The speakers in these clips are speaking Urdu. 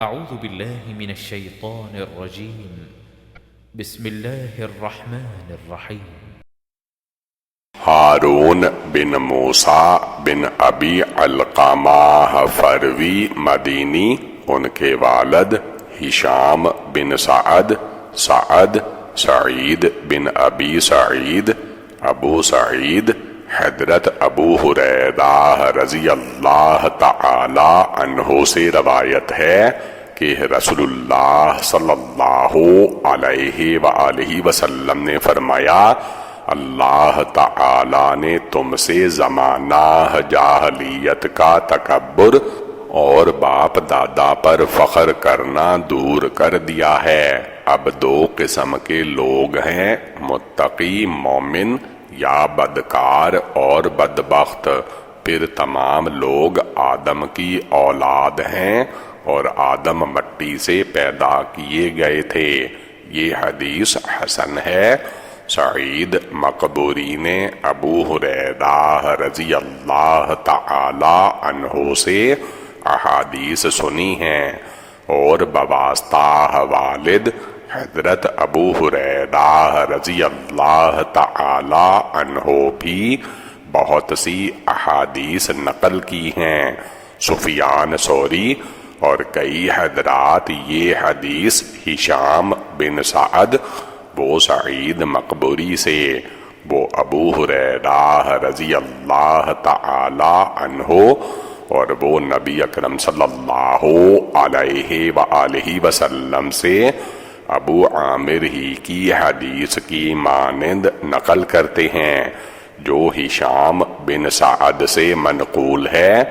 أعوذ بالله من الشيطان الرجيم. بسم الله الرحمن الرحيم. ہارون بن موسیٰ بن ابی علقمہ فروی مدینی، ان کے والد ہشام بن سعد، سعید بن ابی سعید، ابو سعید، حضرت ابو ہریرہ رضی اللہ تعالی عنہ سے روایت ہے کہ رسول اللہ صلی اللہ علیہ وآلہ وسلم نے فرمایا، اللہ تعالی نے تم سے زمانہ جاہلیت کا تکبر اور باپ دادا پر فخر کرنا دور کر دیا ہے۔ اب دو قسم کے لوگ ہیں، متقی مومن یا بدکار اور بدبخت۔ پھر تمام لوگ آدم کی اولاد ہیں اور آدم مٹی سے پیدا کیے گئے تھے۔ یہ حدیث حسن ہے۔ سعید مقبوری نے ابو ہریرہ رضی اللہ تعالی عنہ سے احادیث سنی ہیں اور بواسطہ والد حضرت ابو ہریرہ رضی اللہ تعالی عنہ بھی بہت سی احادیث نقل کی ہیں۔ سفیان ثوری اور کئی حضرات یہ حدیث ہشام بن سعد، وہ سعید مقبوری سے، وہ ابو ہریرہ رضی اللہ تعالی عنہ اور وہ نبی اکرم صلی اللہ علیہ وآلہ وسلم سے ابو عامر ہی کی حدیث کی مانند نقل کرتے ہیں جو ہشام بن سعد سے منقول ہے۔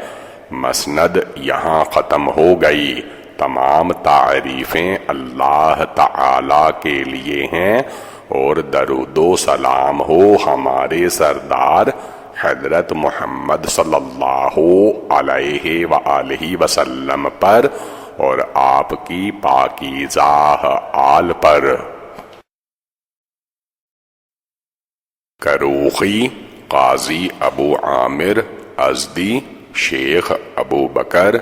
مسند یہاں ختم ہو گئی۔ تمام تعریفیں اللہ تعالی کے لیے ہیں اور درود و سلام ہو ہمارے سردار حضرت محمد صلی اللہ علیہ وآلہ وسلم پر اور آپ کی پاکیزہ آل پر۔ کروخی قاضی ابو عامر ازدی، شیخ ابو بکر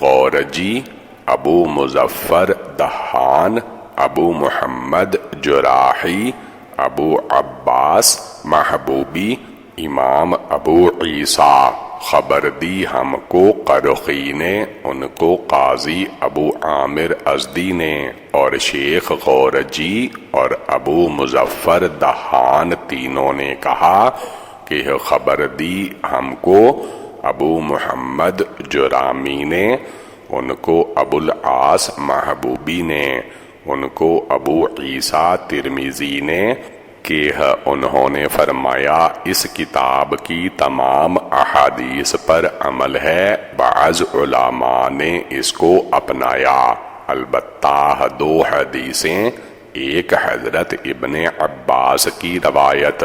غورجی، ابو مظفر دہان، ابو محمد جراحی، ابو عباس محبوبی، امام ابو عیسیٰ، خبر دی ہم کو قرخی نے، ان کو قاضی ابو عامر ازدی نے، اور شیخ غورجی اور ابو مظفر دہان تینوں نے کہا کہ خبر دی ہم کو ابو محمد جرامی نے، ان کو ابو العاص محبوبی نے، ان کو ابو عیسیٰ ترمذی نے کہ انہوں نے فرمایا اس کتاب کی تمام احادیث پر عمل ہے، بعض علماء نے اس کو اپنایا، البتہ دو حدیثیں، ایک حضرت ابن عباس کی روایت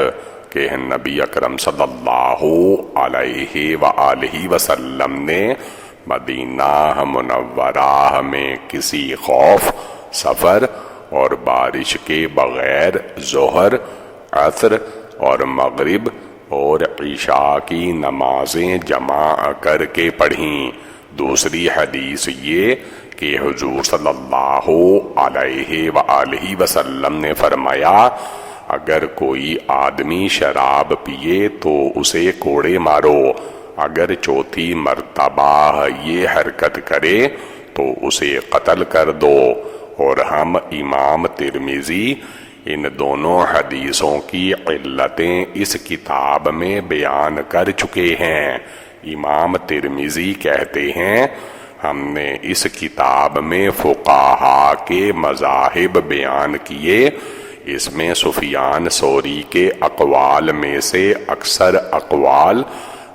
کہ نبی اکرم صلی اللہ علیہ وآلہ وسلم نے مدینہ منورہ میں کسی خوف، سفر اور بارش کے بغیر ظہر، عصر اور مغرب اور عشاء کی نمازیں جمع کر کے پڑھیں۔ دوسری حدیث یہ کہ حضور صلی اللہ علیہ وآلہ وسلم نے فرمایا، اگر کوئی آدمی شراب پیے تو اسے کوڑے مارو، اگر چوتھی مرتبہ یہ حرکت کرے تو اسے قتل کر دو۔ اور ہم امام ترمذی ان دونوں حدیثوں کی علتیں اس کتاب میں بیان کر چکے ہیں۔ امام ترمذی کہتے ہیں، ہم نے اس کتاب میں فقہاء کے مذاہب بیان کیے، اس میں سفیان ثوری کے اقوال میں سے اکثر اقوال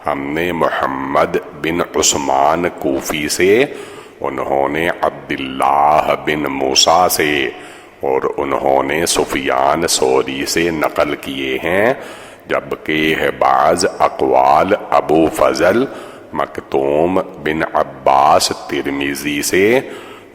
ہم نے محمد بن عثمان کوفی سے، انہوں نے عبداللہ بن موسیٰ سے اور انہوں نے سفیان ثوری سے نقل کیے ہیں، جبکہ بعض اقوال ابو فضل مکتوم بن عباس ترمذی سے،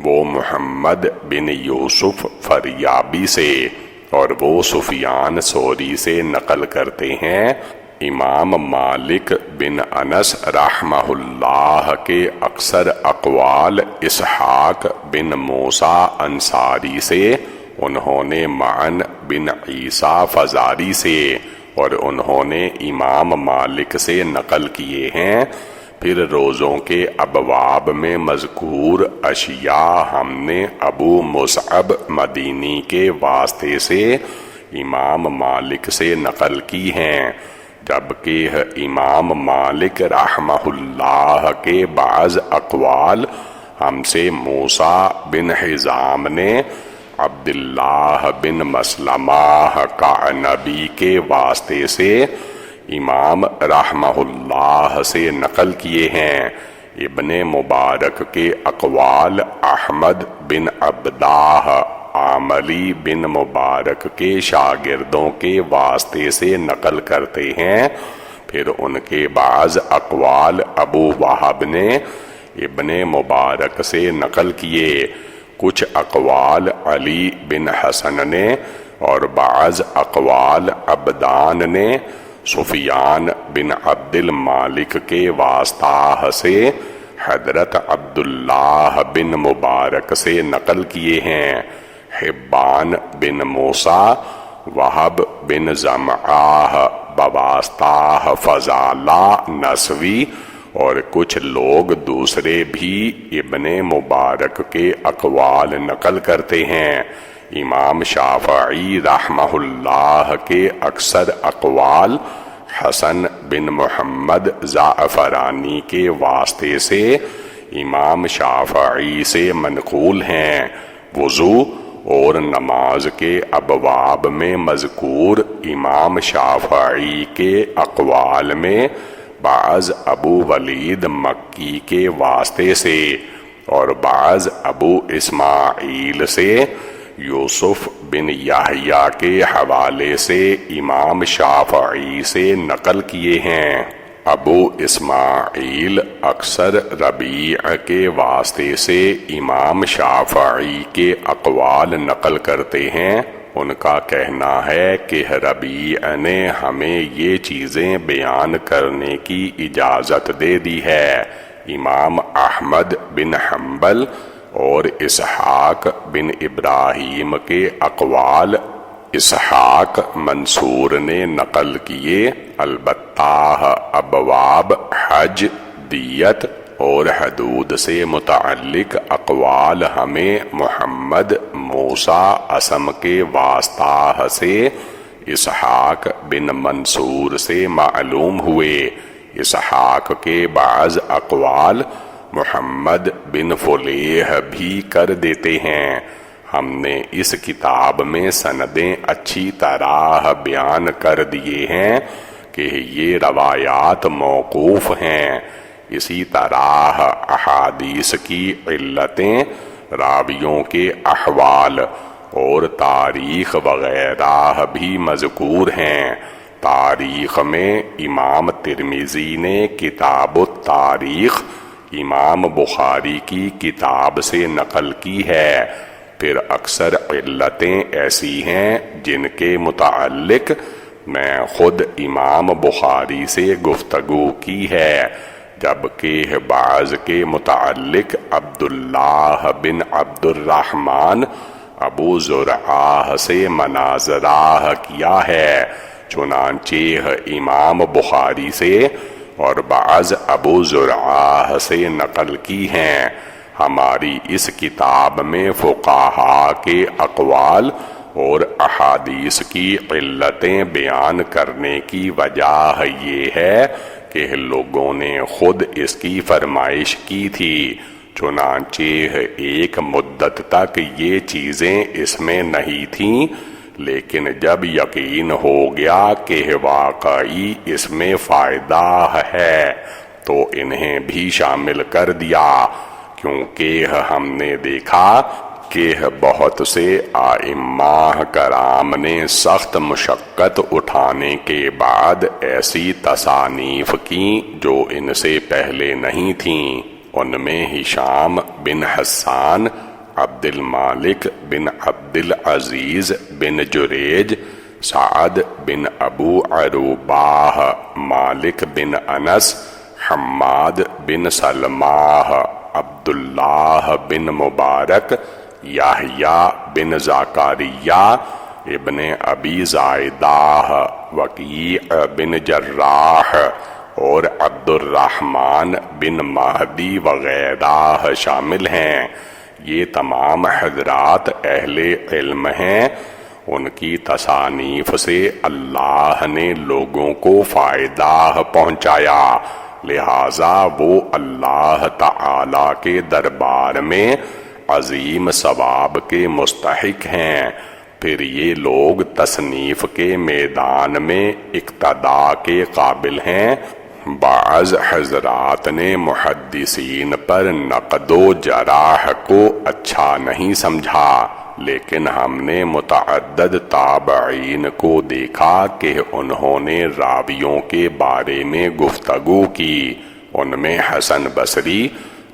وہ محمد بن یوسف فریابی سے، اور وہ سفیان ثوری سے نقل کرتے ہیں امام مالک بن انس رحمہ اللہ کے اکثر اقوال اسحاق بن موسیٰ انصاری سے، انہوں نے معن بن عیسیٰ فزاری سے، اور انہوں نے امام مالک سے نقل کیے ہیں۔ پھر روزوں کے ابواب میں مذکور اشیاء ہم نے ابو مصعب مدینی کے واسطے سے امام مالک سے نقل کی ہیں، جبکہ امام مالک رحمہ اللہ کے بعض اقوال ہم سے موسیٰ بن حزام نے عبداللہ بن مسلمہ قعنبی کے واسطے سے امام رحمہ اللہ سے نقل کیے ہیں۔ ابن مبارک کے اقوال احمد بن عبدہ عاملی بن مبارک کے شاگردوں کے واسطے سے نقل کرتے ہیں۔ پھر ان کے بعض اقوال ابو وہب نے ابن مبارک سے نقل کیے، کچھ اقوال علی بن حسن نے، اور بعض اقوال عبدان نے سفیان بن عبد المالک کے واسطہ سے حضرت عبداللہ بن مبارک سے نقل کیے ہیں۔ حبان بن موسیٰ، وہب بن زمعہ بواسطہ فضالہ نسوی اور کچھ لوگ دوسرے بھی ابن مبارک کے اقوال نقل کرتے ہیں۔ امام شافعی رحمہ اللہ کے اکثر اقوال حسن بن محمد زعفرانی کے واسطے سے امام شافعی سے منقول ہیں۔ وضو اور نماز کے ابواب میں مذکور امام شافعی کے اقوال میں بعض ابو ولید مکی کے واسطے سے اور بعض ابو اسماعیل سے یوسف بن یحییٰ کے حوالے سے امام شافعی سے نقل کیے ہیں۔ ابو اسماعیل اکثر ربیع کے واسطے سے امام شافعی کے اقوال نقل کرتے ہیں۔ ان کا کہنا ہے کہ ربیع نے ہمیں یہ چیزیں بیان کرنے کی اجازت دے دی ہے۔ امام احمد بن حنبل اور اسحاق بن ابراہیم کے اقوال اسحاق منصور نے نقل کیے، البتہ ابواب حج، دیت اور حدود سے متعلق اقوال ہمیں محمد موسیٰ اسم کے واسطہ سے اسحاق بن منصور سے معلوم ہوئے۔ اسحاق کے بعض اقوال محمد بن فلیح بھی کر دیتے ہیں۔ ہم نے اس کتاب میں سندیں اچھی طرح بیان کر دیے ہیں کہ یہ روایات موقوف ہیں۔ اسی طرح احادیث کی علتیں، راویوں کے احوال اور تاریخ وغیرہ بھی مذکور ہیں۔ تاریخ میں امام ترمذی نے کتاب التاریخ امام بخاری کی کتاب سے نقل کی ہے۔ پھر اکثر علتیں ایسی ہیں جن کے متعلق میں خود امام بخاری سے گفتگو کی ہے، جبکہ بعض کے متعلق عبداللہ بن عبد الرحمن ابو زرعہ سے مناظرہ کیا ہے۔ چنانچہ امام بخاری سے اور بعض ابو زرعہ سے نقل کی ہیں۔ ہماری اس کتاب میں فقہاء کے اقوال اور احادیث کی علتیں بیان کرنے کی وجہ یہ ہے کہ لوگوں نے خود اس کی فرمائش کی تھی، چنانچہ ایک مدت تک یہ چیزیں اس میں نہیں تھیں، لیکن جب یقین ہو گیا کہ واقعی اس میں فائدہ ہے تو انہیں بھی شامل کر دیا، کیونکہ ہم نے دیکھا کہ بہت سے ائمہ کرام نے سخت مشقت اٹھانے کے بعد ایسی تصانیف کی جو ان سے پہلے نہیں تھیں۔ ان میں ہشام بن حسان، عبد المالک بن عبد العزیز بن جریج، سعد بن ابو عروبہ، مالک بن انس، حماد بن سلمہ، عبداللہ بن مبارک، یحییٰ بن زکریا ابن ابی زائدہ، وکیع بن جراح اور عبد الرحمن بن مہدی وغیرہ شامل ہیں۔ یہ تمام حضرات اہل علم ہیں، ان کی تصانیف سے اللہ نے لوگوں کو فائدہ پہنچایا، لہٰذا وہ اللہ تعالی کے دربار میں عظیم ثواب کے مستحق ہیں۔ پھر یہ لوگ تصنیف کے میدان میں اقتداء کے قابل ہیں۔ بعض حضرات نے محدثین پر نقد و جراح کو اچھا نہیں سمجھا، لیکن ہم نے متعدد تابعین کو دیکھا کہ انہوں نے راویوں کے بارے میں گفتگو کی، ان میں حسن بصری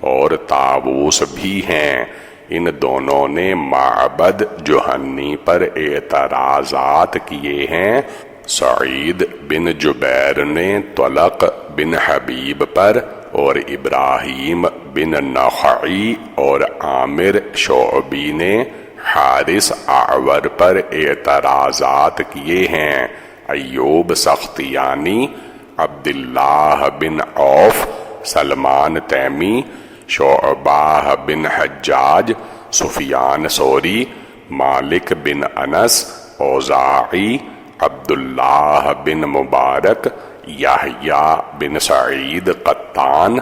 اور طاووس بھی ہیں۔ ان دونوں نے معبد جہنی پر اعتراضات کیے ہیں۔ سعید بن جبیر نے طلق بن حبیب پر، اور ابراہیم بن نخعی اور عامر شعبی نے حارث اعور پر اعتراضات کیے ہیں۔ ایوب سختیانی، عبداللہ بن عوف، سلمان تیمی، شعبہ بن حجاج، سفیان ثوری، مالک بن انس، اوزاعی، عبداللہ بن مبارک، یحییٰ بن سعید قطان،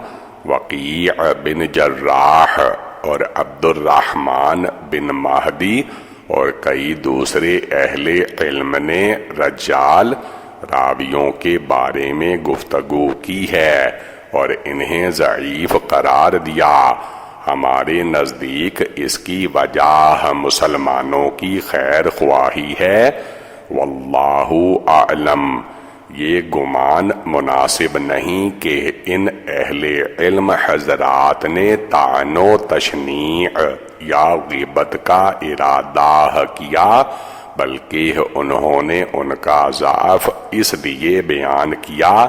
وکیع بن جراح اور عبد الرحمن بن مہدی اور کئی دوسرے اہل علم نے رجال راویوں کے بارے میں گفتگو کی ہے اور انہیں ضعیف قرار دیا۔ ہمارے نزدیک اس کی وجہ مسلمانوں کی خیر خواہی ہے، واللہ اعلم۔ یہ گمان مناسب نہیں کہ ان اہل علم حضرات نے طعن و تشنیع یا غیبت کا ارادہ کیا، بلکہ انہوں نے ان کا ضعف اس لیے بیان کیا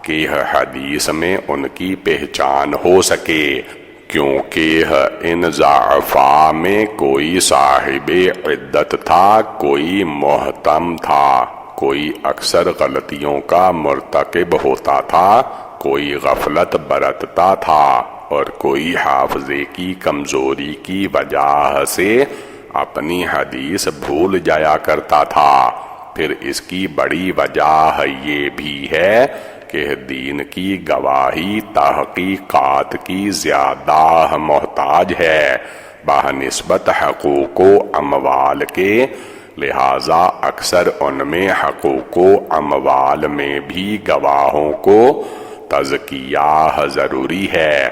کہ حدیث میں ان کی پہچان ہو سکے، کیونکہ ان ضعفاء میں کوئی صاحب عدت تھا، کوئی محتم تھا، کوئی اکثر غلطیوں کا مرتکب ہوتا تھا، کوئی غفلت برتتا تھا، اور کوئی حافظے کی کمزوری کی وجہ سے اپنی حدیث بھول جایا کرتا تھا۔ پھر اس کی بڑی وجہ یہ بھی ہے کہ دین کی گواہی تحقیقات کی زیادہ محتاج ہے بنسبت حقوق و اموال کے، لہٰذا اکثر ان میں حقوق و اموال میں بھی گواہوں کو تزکیہ ضروری ہے،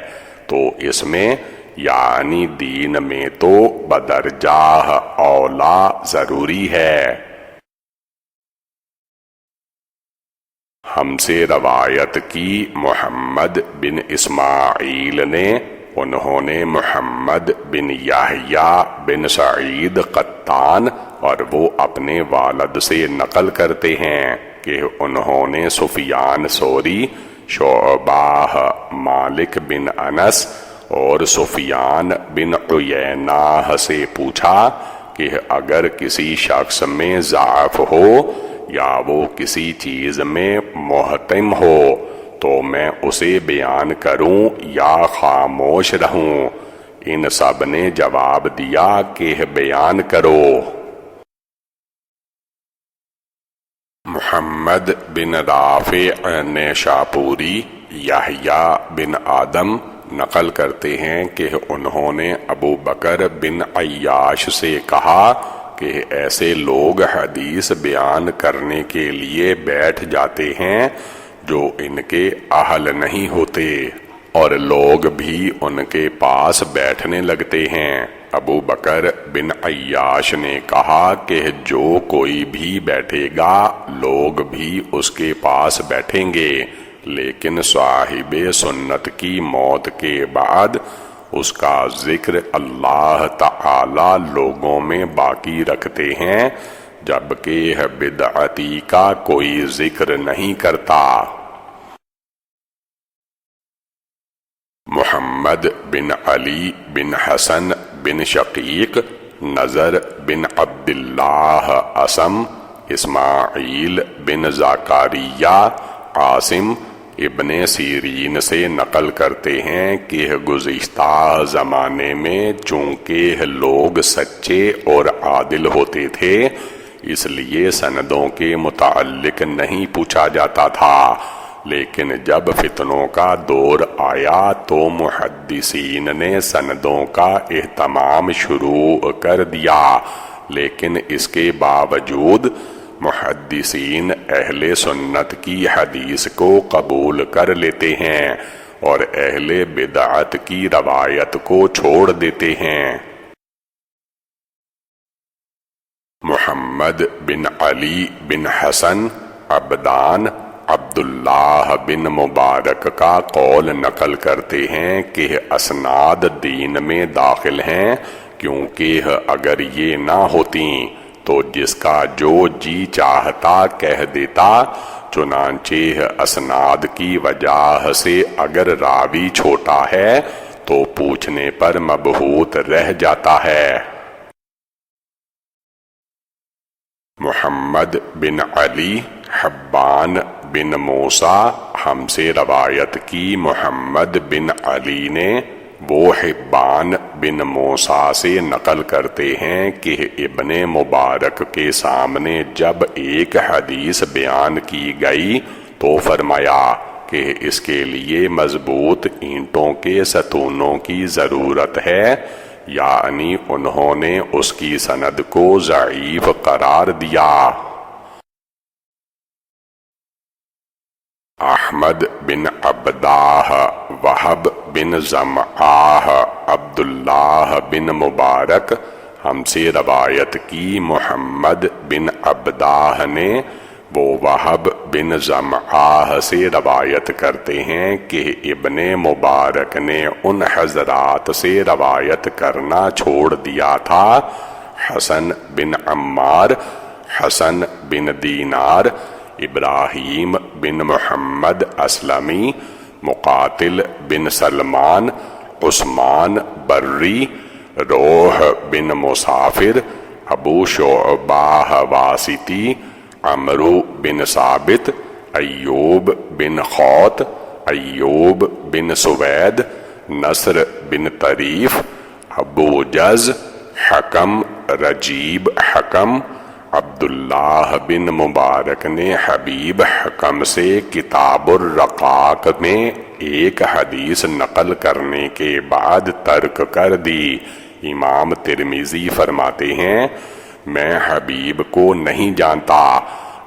تو اس میں یعنی دین میں تو بدرجہ اولا ضروری ہے۔ ہم سے روایت کی محمد بن اسماعیل نے، انہوں نے محمد بن یحییٰ بن سعید قطان، اور وہ اپنے والد سے نقل کرتے ہیں کہ انہوں نے سفیان ثوری، شعبہ، مالک بن انس اور سفیان بن عیینہ سے پوچھا کہ اگر کسی شخص میں ضعف ہو یا وہ کسی چیز میں محتم ہو تو میں اسے بیان کروں یا خاموش رہوں؟ ان سب نے جواب دیا کہ بیان کرو۔ محمد بن رافع نیشاپوری، یحییٰ بن آدم نقل کرتے ہیں کہ انہوں نے ابو بکر بن عیاش سے کہا کہ ایسے لوگ حدیث بیان کرنے کے لیے بیٹھ جاتے ہیں جو ان کے اہل نہیں ہوتے، اور لوگ بھی ان کے پاس بیٹھنے لگتے ہیں۔ ابو بکر بن عیاش نے کہا کہ جو کوئی بھی بیٹھے گا لوگ بھی اس کے پاس بیٹھیں گے، لیکن صاحب سنت کی موت کے بعد اس کا ذکر اللہ تعالی لوگوں میں باقی رکھتے ہیں جبکہ بدعتی کا کوئی ذکر نہیں کرتا۔ محمد بن علی بن حسن بن شقیق، نضر بن عبداللہ اسم، اسماعیل بن زکریا، عاصم ابن سیرین سے نقل کرتے ہیں کہ گزشتہ زمانے میں چونکہ لوگ سچے اور عادل ہوتے تھے اس لیے سندوں کے متعلق نہیں پوچھا جاتا تھا، لیکن جب فتنوں کا دور آیا تو محدثین نے سندوں کا اہتمام شروع کر دیا، لیکن اس کے باوجود محدثین اہل سنت کی حدیث کو قبول کر لیتے ہیں اور اہل بدعت کی روایت کو چھوڑ دیتے ہیں۔ محمد بن علی بن حسن عبدان عبداللہ بن مبارک کا قول نقل کرتے ہیں کہ اسناد دین میں داخل ہیں، کیونکہ اگر یہ نہ ہوتی تو جس کا جو جی چاہتا کہہ دیتا، چنانچہ اسناد کی وجہ سے اگر راوی چھوٹا ہے تو پوچھنے پر مبہوت رہ جاتا ہے۔ محمد بن علی حبان بن موسیٰ ہم سے روایت کی، محمد بن علی نے وہ حبان بن موسیٰ سے نقل کرتے ہیں کہ ابن مبارک کے سامنے جب ایک حدیث بیان کی گئی تو فرمایا کہ اس کے لیے مضبوط اینٹوں کے ستونوں کی ضرورت ہے، یعنی انہوں نے اس کی سند کو ضعیف قرار دیا۔ احمد بن عبدہ وہب بن زمعہ عبداللہ بن مبارک ہم سے روایت کی، محمد بن عبدہ نے وہ وہب بن زمعہ سے روایت کرتے ہیں کہ ابن مبارک نے ان حضرات سے روایت کرنا چھوڑ دیا تھا، حسن بن عمار، حسن بن دینار، ابراہیم بن محمد اسلمی، مقاتل بن سلمان، عثمان بری، روح بن مسافر، ابو شعبہ واسطی، عمرو بن ثابت، ایوب بن خوت، ایوب بن سوید، نصر بن طریف، ابو جز، حکم رجیب حکم۔ عبداللہ بن مبارک نے حبیب حکم سے کتاب الرقاق میں ایک حدیث نقل کرنے کے بعد ترک کر دی۔ امام ترمذی فرماتے ہیں میں حبیب کو نہیں جانتا۔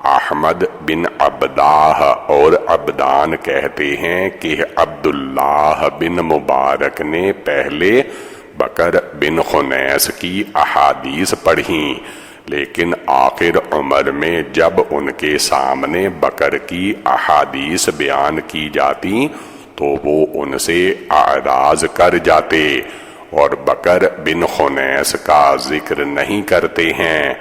احمد بن عبدہ اور عبدان کہتے ہیں کہ عبداللہ بن مبارک نے پہلے بکر بن خنیس کی احادیث پڑھیں، لیکن آخر عمر میں جب ان کے سامنے بکر کی احادیث بیان کی جاتی تو وہ ان سے اعراض کر جاتے اور بکر بن خنیس کا ذکر نہیں کرتے ہیں۔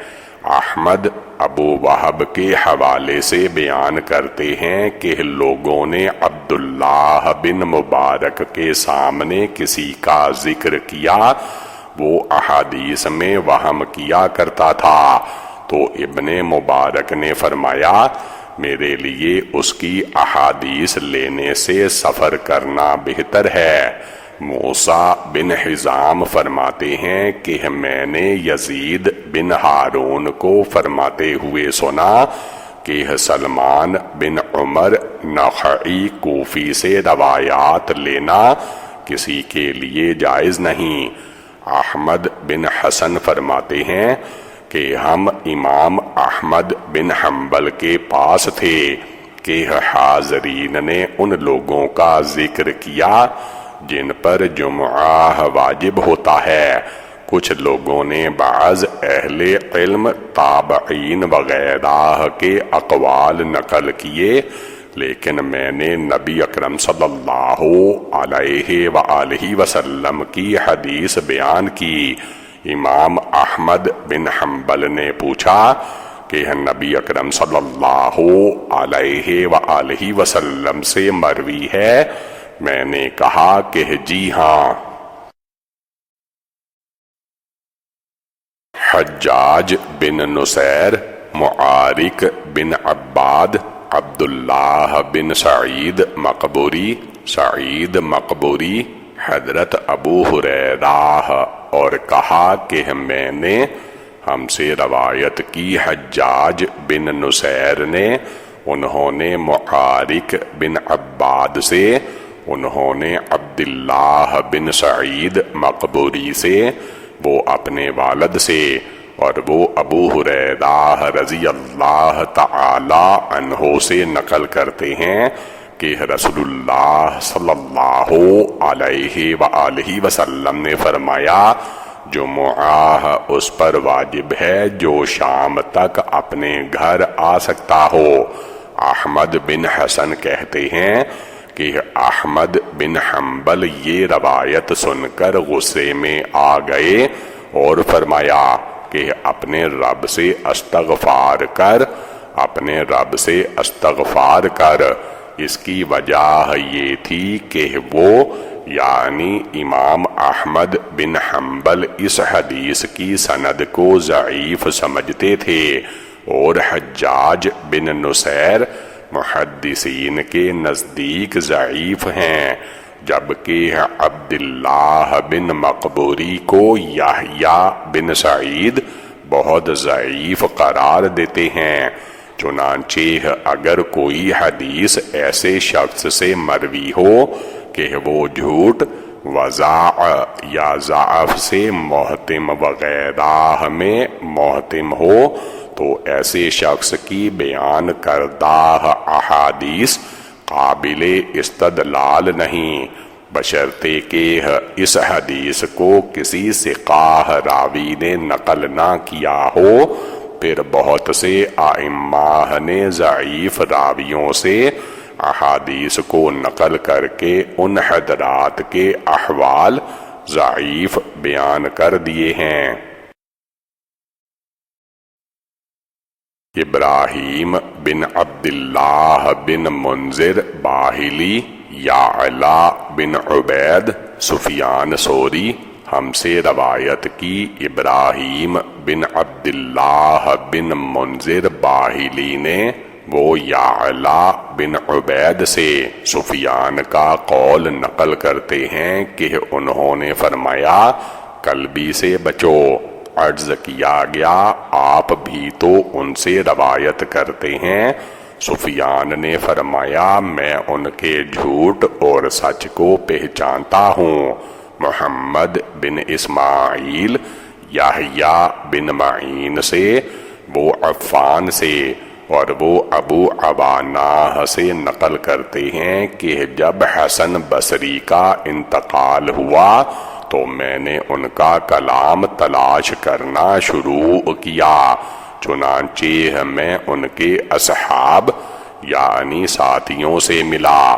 احمد ابو وہب کے حوالے سے بیان کرتے ہیں کہ لوگوں نے عبداللہ بن مبارک کے سامنے کسی کا ذکر کیا، وہ احادیث میں وہم کیا کرتا تھا، تو ابن مبارک نے فرمایا میرے لیے اس کی احادیث لینے سے سفر کرنا بہتر ہے۔ موسیٰ بن حزام فرماتے ہیں کہ میں نے یزید بن ہارون کو فرماتے ہوئے سنا کہ سلمان بن عمر نخعی کوفی سے روایات لینا کسی کے لیے جائز نہیں۔ احمد بن حسن فرماتے ہیں کہ ہم امام احمد بن حنبل کے پاس تھے کہ حاضرین نے ان لوگوں کا ذکر کیا جن پر جمعہ واجب ہوتا ہے۔ کچھ لوگوں نے بعض اہل علم تابعین وغیرہ کے اقوال نقل کیے، لیکن میں نے نبی اکرم صلی اللہ علیہ وآلہ وسلم کی حدیث بیان کی۔ امام احمد بن حنبل نے پوچھا کہ نبی اکرم صلی اللہ علیہ وآلہ وسلم سے مروی ہے، میں نے کہا کہ جی ہاں۔ حجاج بن نصیر، معارک بن عباد، عبداللہ بن سعید مقبوری، حضرت ابو ہریرہ اور کہا کہ میں نے ہم سے روایت کی حجاج بن نصیر نے، انہوں نے معارک بن عباد سے، انہوں نے عبداللہ بن سعید مقبوری سے، وہ اپنے والد سے، اور وہ ابو ہریرہ رضی اللہ تعالی عنہ سے نقل کرتے ہیں کہ رسول اللہ صلی اللہ علیہ وآلہ وسلم نے فرمایا، جمعہ اس پر واجب ہے جو شام تک اپنے گھر آ سکتا ہو۔ احمد بن حسن کہتے ہیں کہ احمد بن حنبل یہ روایت سن کر غصے میں آ گئے اور فرمایا کہ اپنے رب سے استغفار کر، اس کی وجہ یہ تھی کہ وہ یعنی امام احمد بن حنبل اس حدیث کی سند کو ضعیف سمجھتے تھے، اور حجاج بن نصیر محدثین کے نزدیک ضعیف ہیں، جبکہ عبداللہ بن مقبوری کو یحییٰ بن سعید بہت ضعیف قرار دیتے ہیں۔ چنانچہ اگر کوئی حدیث ایسے شخص سے مروی ہو کہ وہ جھوٹ، وضاع یا ضعف سے محتم وغیرہ میں محتم ہو، تو ایسے شخص کی بیان کردہ احادیث قابل استدلال نہیں، بشرطے کہ اس حدیث کو کسی ثقہ راوی نے نقل نہ کیا ہو۔ پھر بہت سے ائمہ نے ضعیف راویوں سے احادیث کو نقل کر کے ان حضرات کے احوال ضعیف بیان کر دیے ہیں۔ ابراہیم بن عبداللہ بن منذر باہلی، یعلا بن عبید، سفیان ثوری، ہم سے روایت کی۔ ابراہیم بن عبداللہ بن منذر باہلی نے، وہ یعلا بن عبید سے سفیان کا قول نقل کرتے ہیں کہ انہوں نے فرمایا، کلبی سے بچو۔ عرض کیا گیا، آپ بھی تو ان سے روایت کرتے ہیں؟ سفیان نے فرمایا، میں ان کے جھوٹ اور سچ کو پہچانتا ہوں۔ محمد بن اسماعیل، یحییٰ بن معین سے، وہ عفان سے، اور وہ ابو عوانہ سے نقل کرتے ہیں کہ جب حسن بصری کا انتقال ہوا تو میں نے ان کا کلام تلاش کرنا شروع کیا، چنانچہ میں ان کے اصحاب یعنی ساتھیوں سے ملا۔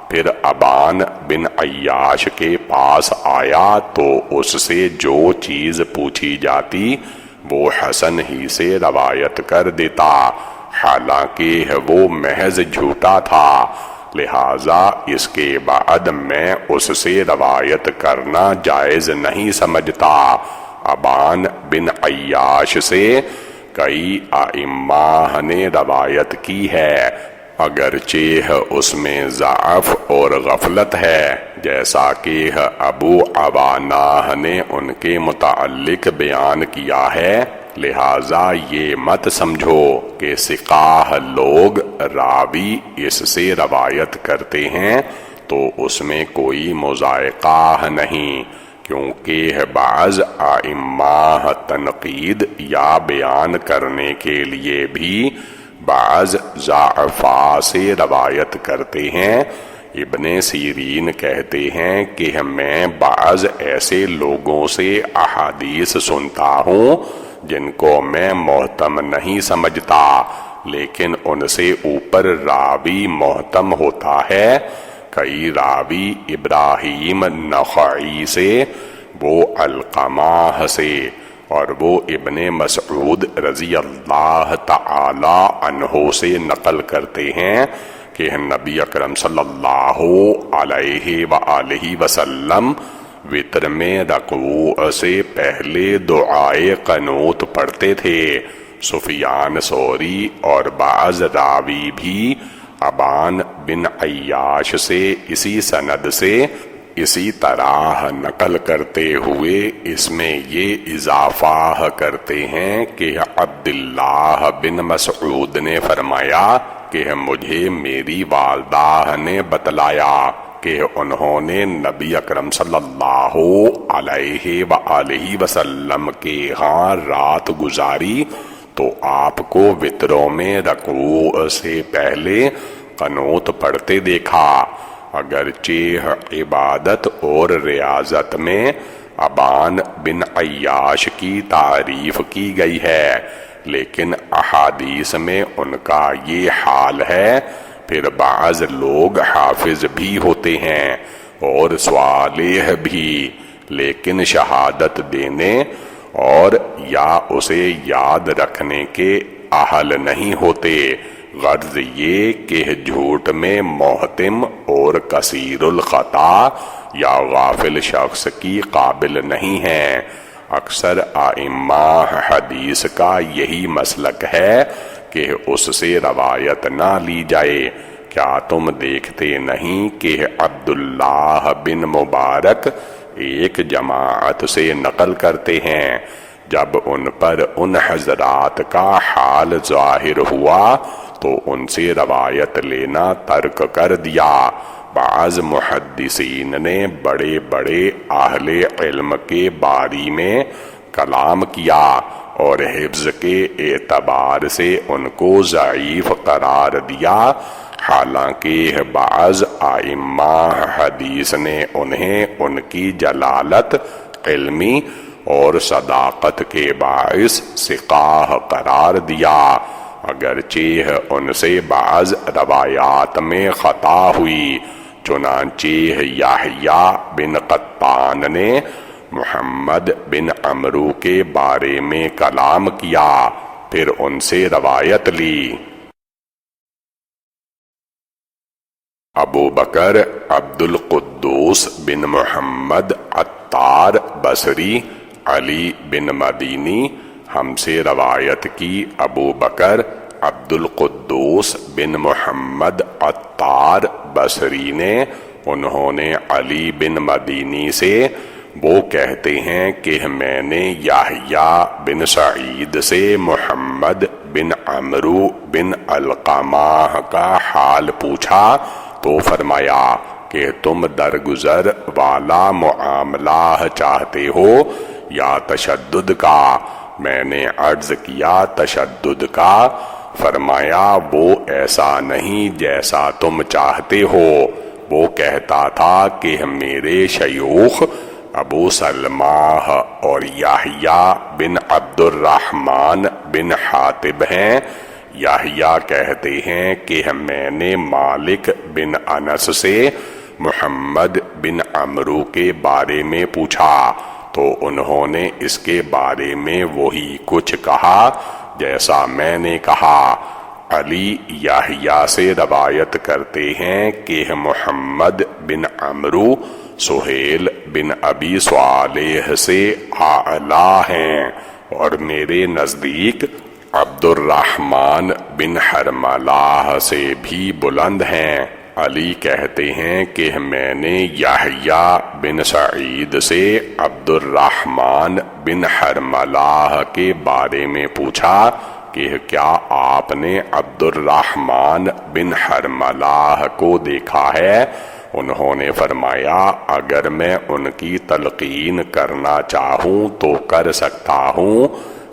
پھر ابان بن عیاش کے پاس آیا تو اس سے جو چیز پوچھی جاتی وہ حسن ہی سے روایت کر دیتا، حالانکہ وہ محض جھوٹا تھا، لہذا اس کے بعد میں اس سے روایت کرنا جائز نہیں سمجھتا۔ ابان بن عیاش سے کئی ائمہ نے روایت کی ہے، اگرچہ اس میں ضعف اور غفلت ہے، جیسا کہ ابو عوانہ نے ان کے متعلق بیان کیا ہے، لہذا یہ مت سمجھو کہ ثقہ لوگ راوی اس سے روایت کرتے ہیں تو اس میں کوئی مضائقہ نہیں، کیونکہ بعض ائمہ تنقید یا بیان کرنے کے لیے بھی بعض ضعفاء سے روایت کرتے ہیں۔ ابن سیرین کہتے ہیں کہ میں بعض ایسے لوگوں سے احادیث سنتا ہوں جن کو میں محتم نہیں سمجھتا، لیکن ان سے اوپر راوی محتم ہوتا ہے۔ کئی راوی ابراہیم نخعی سے، وہ علقمہ سے، اور وہ ابن مسعود رضی اللہ تعالی عنہ سے نقل کرتے ہیں کہ نبی اکرم صلی اللہ علیہ وآلہ وسلم وتر میں رکوع سے پہلے دعائے قنوت پڑھتے تھے۔ سفیان ثوری اور بعض راوی بھی ابان بن عیاش سے اسی سند سے اسی طرح نقل کرتے ہوئے اس میں یہ اضافہ کرتے ہیں کہ عبداللہ بن مسعود نے فرمایا کہ مجھے میری والدہ نے بتلایا کہ انہوں نے نبی اکرم صلی اللہ علیہ وآلہ وسلم کے ہاں رات گزاری تو آپ کو وتروں میں رکوع سے پہلے قنوت پڑھتے دیکھا۔ اگرچہ عبادت اور ریاضت میں ابان بن عیاش کی تعریف کی گئی ہے، لیکن احادیث میں ان کا یہ حال ہے۔ پھر بعض لوگ حافظ بھی ہوتے ہیں اور صالح بھی، لیکن شہادت دینے اور یا اسے یاد رکھنے کے اہل نہیں ہوتے۔ غرض یہ کہ جھوٹ میں محتم اور کثیر الخطا یا غافل شخص کی قابل نہیں ہے۔ اکثر ائمہ حدیث کا یہی مسلک ہے کہ اس سے روایت نہ لی جائے۔ کیا تم دیکھتے نہیں کہ عبداللہ بن مبارک ایک جماعت سے نقل کرتے ہیں، جب ان پر ان حضرات کا حال ظاہر ہوا تو ان سے روایت لینا ترک کر دیا۔ بعض محدثین نے بڑے بڑے اہل علم کے باری میں کلام کیا اور حفظ کے اعتبار سے ان کو ضعیف قرار دیا، حالانکہ بعض ائمہ حدیث نے انہیں ان کی جلالت علمی اور صداقت کے باعث ثقہ قرار دیا، اگرچہ ان سے بعض روایات میں خطا ہوئی۔ چنانچہ یحییٰ بن قطان نے محمد بن عمرو کے بارے میں کلام کیا، پھر ان سے روایت لی۔ ابو بکر عبد القدوس بن محمد عطار بصری علی بن مدینی ہم سے روایت کی۔ ابو بکر عبد القدوس بن محمد عطار بصری نے، انہوں نے علی بن مدینی سے، وہ کہتے ہیں کہ میں نے یحییٰ بن سعید سے محمد بن عمرو بن علقمہ کا حال پوچھا تو فرمایا کہ تم درگزر والا معاملہ چاہتے ہو یا تشدد کا؟ میں نے عرض کیا تشدد کا۔ فرمایا وہ ایسا نہیں جیسا تم چاہتے ہو۔ وہ کہتا تھا کہ میرے شیوخ ابو سلمہ اور یحییٰ بن عبد الرحمن بن حاتب ہیں۔ یحییٰ کہتے ہیں کہ میں نے مالک بن انس سے محمد بن عمرو کے بارے میں پوچھا تو انہوں نے اس کے بارے میں وہی کچھ کہا جیسا میں نے کہا۔ علی یحییٰ سے روایت کرتے ہیں کہ محمد بن عمرو سہیل بن ابی صالح سے اعلیٰ ہیں اور میرے نزدیک عبد الرحمن بن حرملہ سے بھی بلند ہیں۔ علی کہتے ہیں کہ میں نے یحییٰ بن سعید سے عبد الرحمن بن حرملہ کے بارے میں پوچھا کہ کیا آپ نے عبد الرحمن بن حرملہ کو دیکھا ہے؟ انہوں نے فرمایا اگر میں ان کی تلقین کرنا چاہوں تو کر سکتا ہوں۔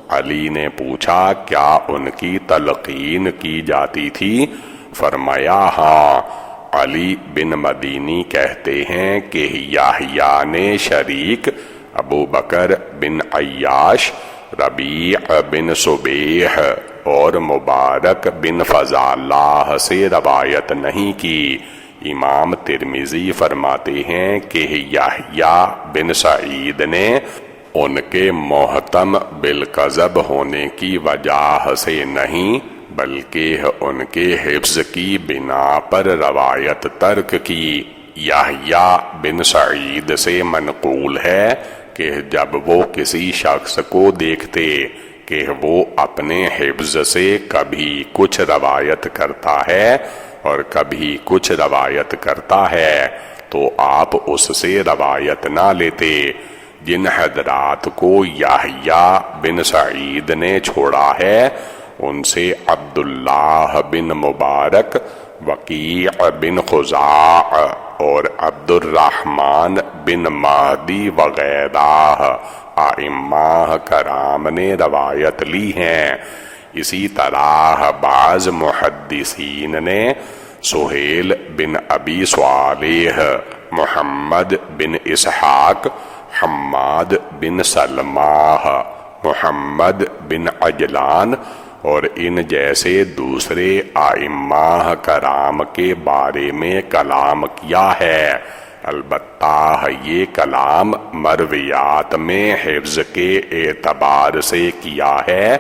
علی نے پوچھا کیا ان کی تلقین کی جاتی تھی؟ فرمایا ہاں۔ علی بن مدینی کہتے ہیں کہ یحییٰ نے شریک ابو بکر بن عیاش، ربیع بن صبیح اور مبارک بن فضالہ سے روایت نہیں کی۔ امام ترمذی فرماتے ہیں کہ یحییٰ بن سعید نے ان کے محتم بالکذب ہونے کی وجہ سے نہیں بلکہ ان کے حفظ کی بنا پر روایت ترک کی۔ یحییٰ بن سعید سے منقول ہے کہ جب وہ کسی شخص کو دیکھتے کہ وہ اپنے حفظ سے کبھی کچھ روایت کرتا ہے اور کبھی کچھ روایت کرتا ہے تو آپ اس سے روایت نہ لیتے۔ جن حضرات کو یحییٰ بن سعید نے چھوڑا ہے ان سے عبداللہ بن مبارک، وکیع بن خزاع اور عبد الرحمن بن مہدی وغیرہ ائمہ کرام نے روایت لی ہیں۔ اسی طرح بعض محدثین نے سہیل بن ابی صالح، محمد بن اسحاق، حماد بن سلمہ، محمد بن عجلان اور ان جیسے دوسرے ائمہ کرام کے بارے میں کلام کیا ہے۔ البتہ یہ کلام مرویات میں حفظ کے اعتبار سے کیا ہے،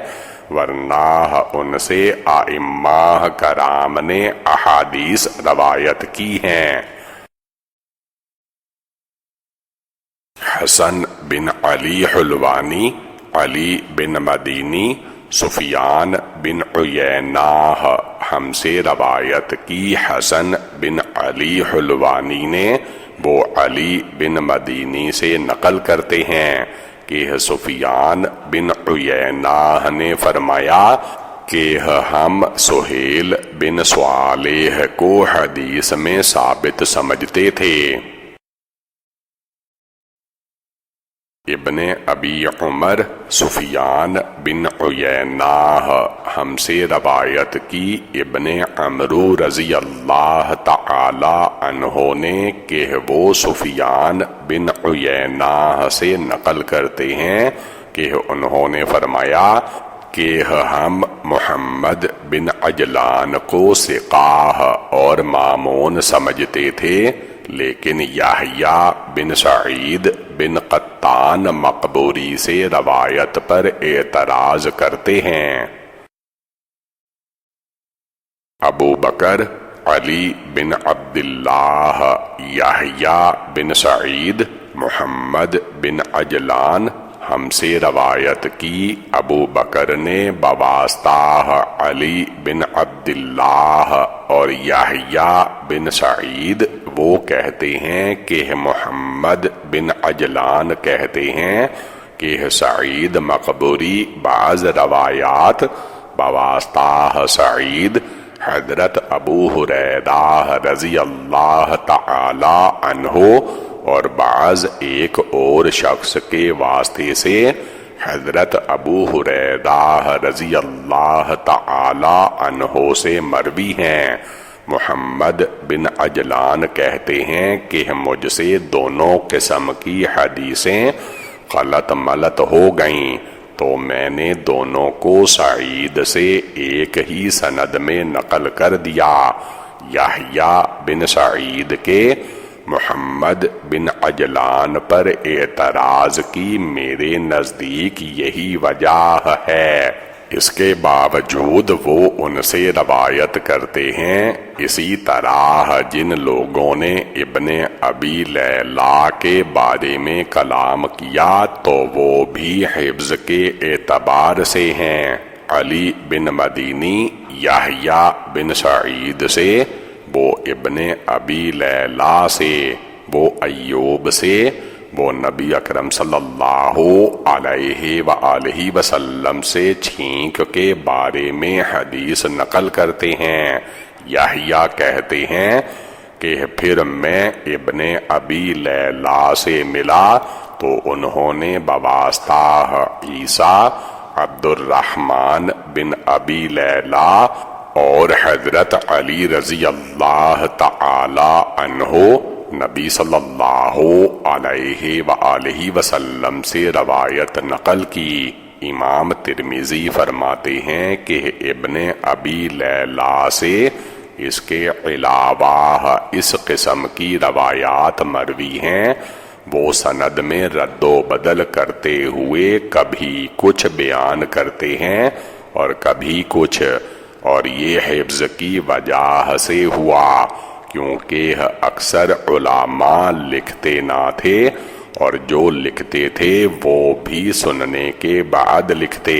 ورنہ ان سے ائمہ کرام نے احادیث روایت کی ہیں۔ حسن بن علی حلوانی، علی بن مدینی، سفیان بن عیینہ ہم سے روایت کی۔ حسن بن علی حلوانی نے وہ علی بن مدینی سے نقل کرتے ہیں کہ سفیان بن عیینہ نے فرمایا کہ ہم سہیل بن صالح کو حدیث میں ثابت سمجھتے تھے۔ ابن ابی عمر، سفیان بن عیینہ ہم سے روایت کی۔ ابن عمرو رضی اللہ تعالی عنہ نے کہ وہ سفیان بن عیینہ سے نقل کرتے ہیں کہ انہوں نے فرمایا کہ ہم محمد بن عجلان کو ثقہ اور مامون سمجھتے تھے، لیکن یحییٰ بن سعید بن قطان مقبوری سے روایت پر اعتراض کرتے ہیں۔ ابو بکر علی بن عبداللہ، یحییٰ بن سعید، محمد بن عجلان ہم سے روایت کی۔ ابو بکر نے بواسطہ علی بن عبداللہ اور یحییٰ بن سعید وہ کہتے ہیں کہ محمد بن عجلان کہتے ہیں کہ سعید مقبوری بعض روایات بواسطہ سعید حضرت ابو ہریرہ رضی اللہ تعالی عنہ اور بعض ایک اور شخص کے واسطے سے حضرت ابو ہریرہ رضی اللہ تعالی عنہ سے مروی ہیں۔ محمد بن عجلان کہتے ہیں کہ مجھ سے دونوں قسم کی حدیثیں غلط ملت ہو گئیں تو میں نے دونوں کو سعید سے ایک ہی سند میں نقل کر دیا۔ یحییٰ بن سعید کے محمد بن عجلان پر اعتراض کی میرے نزدیک یہی وجہ ہے۔ اس کے باوجود وہ ان سے روایت کرتے ہیں۔ اسی طرح جن لوگوں نے ابن ابی لیلہ کے بارے میں کلام کیا تو وہ بھی حفظ کے اعتبار سے ہیں۔ علی بن مدینی، یحییٰ بن سعید سے، وہ ابن ابی لیلہ سے، وہ ایوب سے، وہ نبی اکرم صلی اللہ علیہ وآلہ وسلم سے چھینک کے بارے میں حدیث نقل کرتے ہیں۔ یحییٰ کہتے ہیں کہ پھر میں ابن ابی لیلہ سے ملا تو انہوں نے بواسطہ عیسیٰ، عبد الرحمن بن ابی لیلہ اور حضرت علی رضی اللہ تعالی عنہ نبی صلی اللہ علیہ وآلہ وسلم سے روایت نقل کی۔ امام ترمذی فرماتے ہیں کہ ابن ابی لیلہ سے اس کے علاوہ اس قسم کی روایات مروی ہیں وہ سند میں رد و بدل کرتے ہوئے کبھی کچھ بیان کرتے ہیں اور کبھی کچھ، اور یہ حفظ کی وجہ سے ہوا کیونکہ اکثر علماء لکھتے نہ تھے، اور جو لکھتے تھے وہ بھی سننے کے بعد لکھتے۔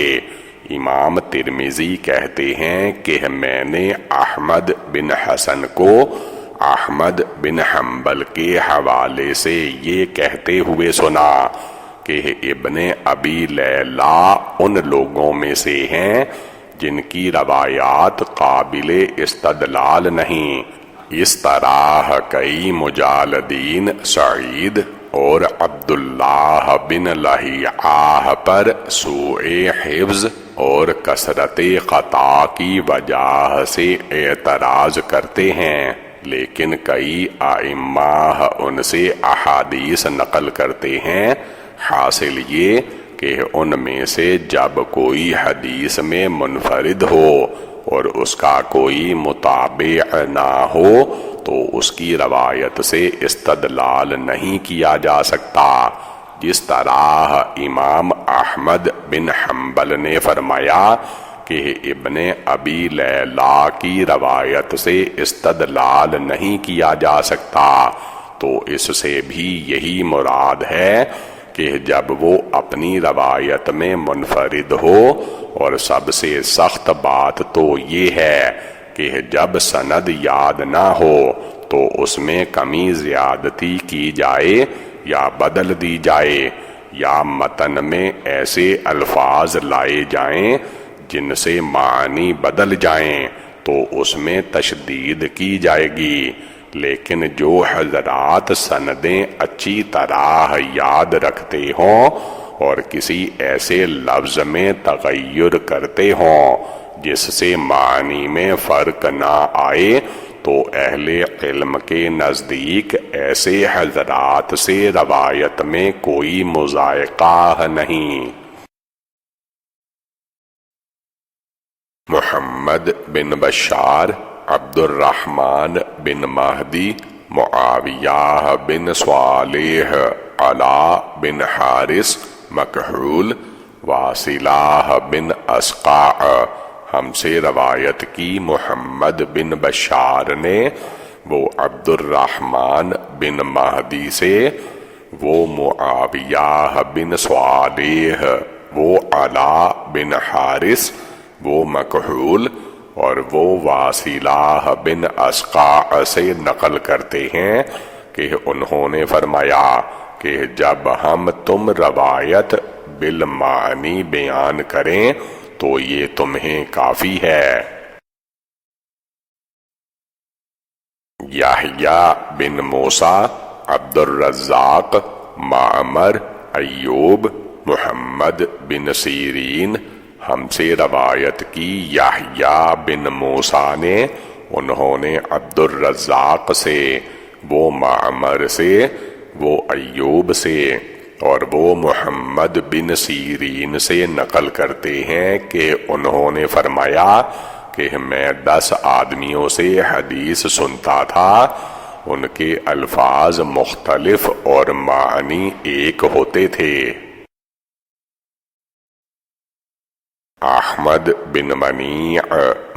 امام ترمذی کہتے ہیں کہ میں نے احمد بن حسن کو احمد بن حنبل کے حوالے سے یہ کہتے ہوئے سنا کہ ابن ابی لیلا ان لوگوں میں سے ہیں جن کی روایات قابل استدلال نہیں۔ اس طرح کئی مجالدین سعید اور عبداللہ بن لہیعہ پر سوء حفظ اور کثرت خطا کی وجہ سے اعتراض کرتے ہیں، لیکن کئی ائمہ ان سے احادیث نقل کرتے ہیں۔ حاصل یہ کہ ان میں سے جب کوئی حدیث میں منفرد ہو اور اس کا کوئی متابع نہ ہو تو اس کی روایت سے استدلال نہیں کیا جا سکتا، جس طرح امام احمد بن حنبل نے فرمایا کہ ابن ابی لیلا کی روایت سے استدلال نہیں کیا جا سکتا، تو اس سے بھی یہی مراد ہے کہ جب وہ اپنی روایت میں منفرد ہو، اور سب سے سخت بات تو یہ ہے کہ جب سند یاد نہ ہو تو اس میں کمی زیادتی کی جائے یا بدل دی جائے، یا متن میں ایسے الفاظ لائے جائیں جن سے معنی بدل جائیں تو اس میں تشدید کی جائے گی۔ لیکن جو حضرات سندیں اچھی طرح یاد رکھتے ہوں اور کسی ایسے لفظ میں تغیر کرتے ہوں جس سے معنی میں فرق نہ آئے، تو اہل علم کے نزدیک ایسے حضرات سے روایت میں کوئی مضائقہ نہیں۔ محمد بن بشار، عبد الرحمن بن مہدی، معاویہ بن صالح، علاء بن حارث مکحول، واصلہ بن اسقع ہم سے روایت کی۔ محمد بن بشار نے، وہ عبد الرحمن بن مہدی سے، وہ معاویہ بن صالح، وہ علاء بن حارث، وہ مکحول، اور وہ واصلہ بن اسقع سے نقل کرتے ہیں کہ انہوں نے فرمایا کہ جب ہم تم روایت بالمعنی بیان کریں تو یہ تمہیں کافی ہے۔ یحییٰ بن موسیٰ، عبد الرزاق، معمر، ایوب، محمد بن سیرین ہم سے روایت کی۔ یحییٰ بن موسیٰ نے، انہوں نے عبد الرزاق سے، وہ معمر سے، وہ ایوب سے، اور وہ محمد بن سیرین سے نقل کرتے ہیں کہ انہوں نے فرمایا کہ میں 10 آدمیوں سے حدیث سنتا تھا، ان کے الفاظ مختلف اور معنی ایک ہوتے تھے۔ احمد بن منیع،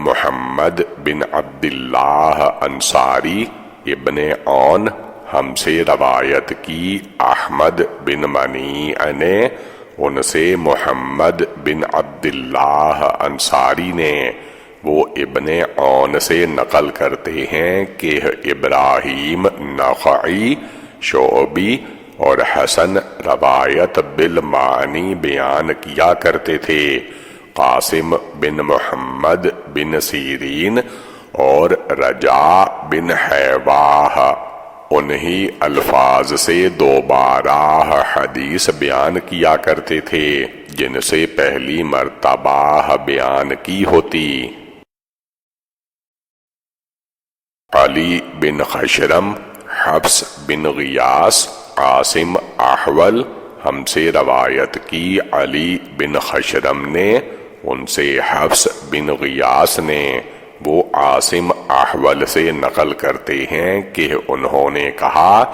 محمد بن عبداللہ انصاری، ابن عون ہم سے روایت کی۔ احمد بن منیع نے، ان سے محمد بن عبداللہ انصاری نے، وہ ابن عون سے نقل کرتے ہیں کہ ابراہیم نخعی، شعبی اور حسن روایت بالمعنی بیان کیا کرتے تھے۔ قاسم بن محمد بن سیرین اور رجاء بن حیواہ انہی الفاظ سے دوبارہ حدیث بیان کیا کرتے تھے جن سے پہلی مرتبہ بیان کی ہوتی۔ علی بن خشرم، حفص بن غیاث، عاصم احول ہم سے روایت کی۔ علی بن خشرم نے، ان سے حفص بن غیاث نے، وہ عاصم احول سے نقل کرتے ہیں کہ انہوں نے کہا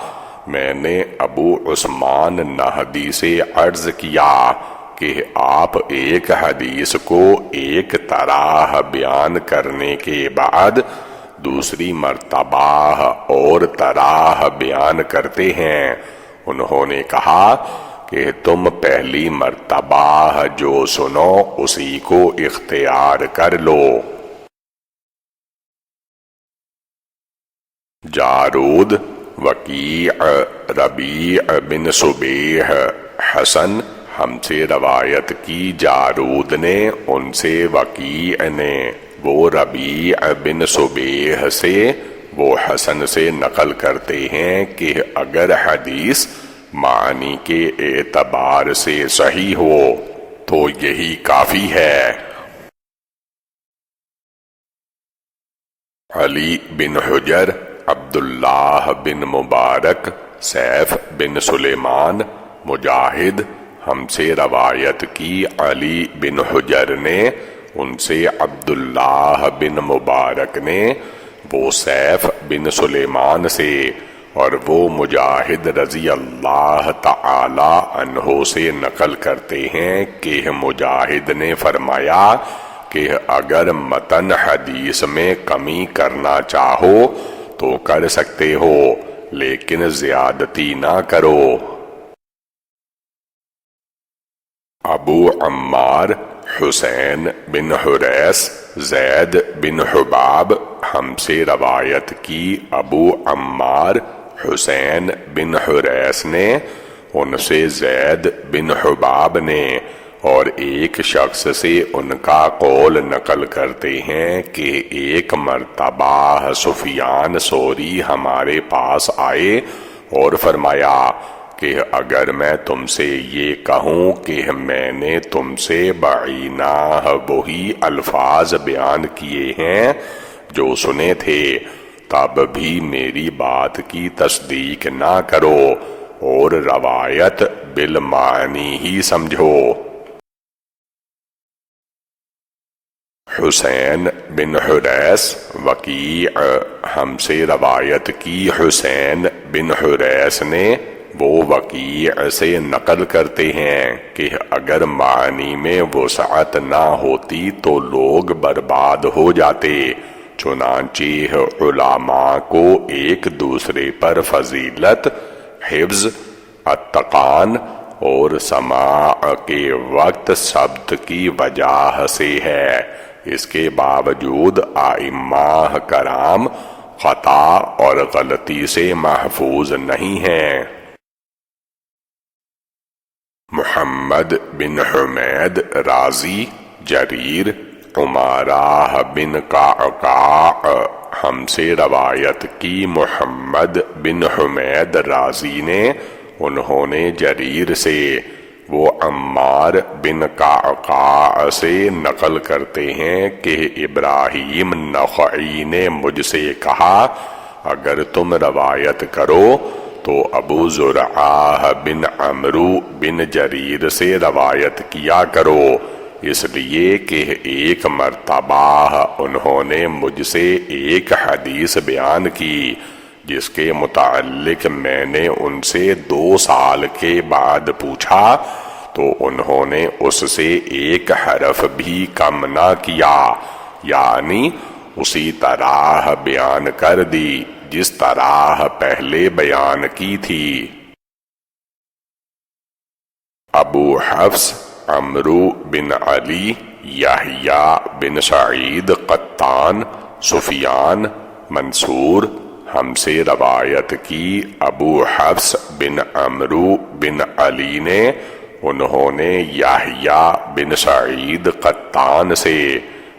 میں نے ابو عثمان نہدی سے عرض کیا کہ آپ ایک حدیث کو ایک طرح بیان کرنے کے بعد دوسری مرتبہ اور طرح بیان کرتے ہیں۔ انہوں نے کہا کہ تم پہلی مرتبہ جو سنو اسی کو اختیار کر لو۔ جارود، وکیع، ربیع بن صبیح، حسن ہم سے روایت کی۔ جارود نے ان سے وکیع نے، وہ ربیع بن صبیح سے، وہ حسن سے نقل کرتے ہیں کہ اگر حدیث معنی کے اعتبار سے صحیح ہو تو یہی کافی ہے۔ علی بن حجر، عبداللہ بن مبارک، سیف بن سلیمان، مجاہد ہم سے روایت کی۔ علی بن حجر نے ان سے عبداللہ بن مبارک نے، وہ سیف بن سلیمان سے، اور وہ مجاہد رضی اللہ تعالی عنہ سے نقل کرتے ہیں کہ مجاہد نے فرمایا کہ اگر متن حدیث میں کمی کرنا چاہو تو کر سکتے ہو، لیکن زیادتی نہ کرو۔ ابو عمار، حسین بن حریث، زید بن حباب ہم سے روایت کی۔ ابو عمار حسین بن حریث نے ان سے زید بن حباب نے، اور ایک شخص سے ان کا قول نقل کرتے ہیں کہ ایک مرتبہ سفیان ثوری ہمارے پاس آئے اور فرمایا کہ اگر میں تم سے یہ کہوں کہ میں نے تم سے بعینہ وہی الفاظ بیان کیے ہیں جو سنے تھے، تب بھی میری بات کی تصدیق نہ کرو اور روایت بالمعنی ہی سمجھو۔ حسین بن حریث، وکیع ہم سے روایت کی۔ حسین بن حریث نے، وہ وکیع سے نقل کرتے ہیں کہ اگر معنی میں وسعت نہ ہوتی تو لوگ برباد ہو جاتے، چنانچہ علماء کو ایک دوسرے پر فضیلت، حفظ، اتقان اور سماع کے وقت ثبت کی وجہ سے ہے۔ اس کے باوجود ائمہ کرام خطا اور غلطی سے محفوظ نہیں ہیں۔ محمد بن حمید رازی، جریر، عمارہ بن قعقاع ہم سے روایت کی۔ محمد بن حمید رازی نے، انہوں نے جریر سے، وہ عمار بن قعقاع سے نقل کرتے ہیں کہ ابراہیم نخعی نے مجھ سے کہا اگر تم روایت کرو تو ابو زرعہ بن عمرو بن جریر سے روایت کیا کرو، اس لیے کہ ایک مرتبہ انہوں نے مجھ سے ایک حدیث بیان کی جس کے متعلق میں نے ان سے 2 سال کے بعد پوچھا تو انہوں نے اس سے ایک حرف بھی کم نہ کیا، یعنی اسی طرح بیان کر دی جس طرح پہلے بیان کی تھی۔ ابو حفص عمرو بن علی، یحییٰ بن سعید قطان، سفیان، منصور ہم سے روایت کی۔ ابو حفص بن عمرو بن علی نے، انہوں نے یحییٰ بن سعید قطان سے،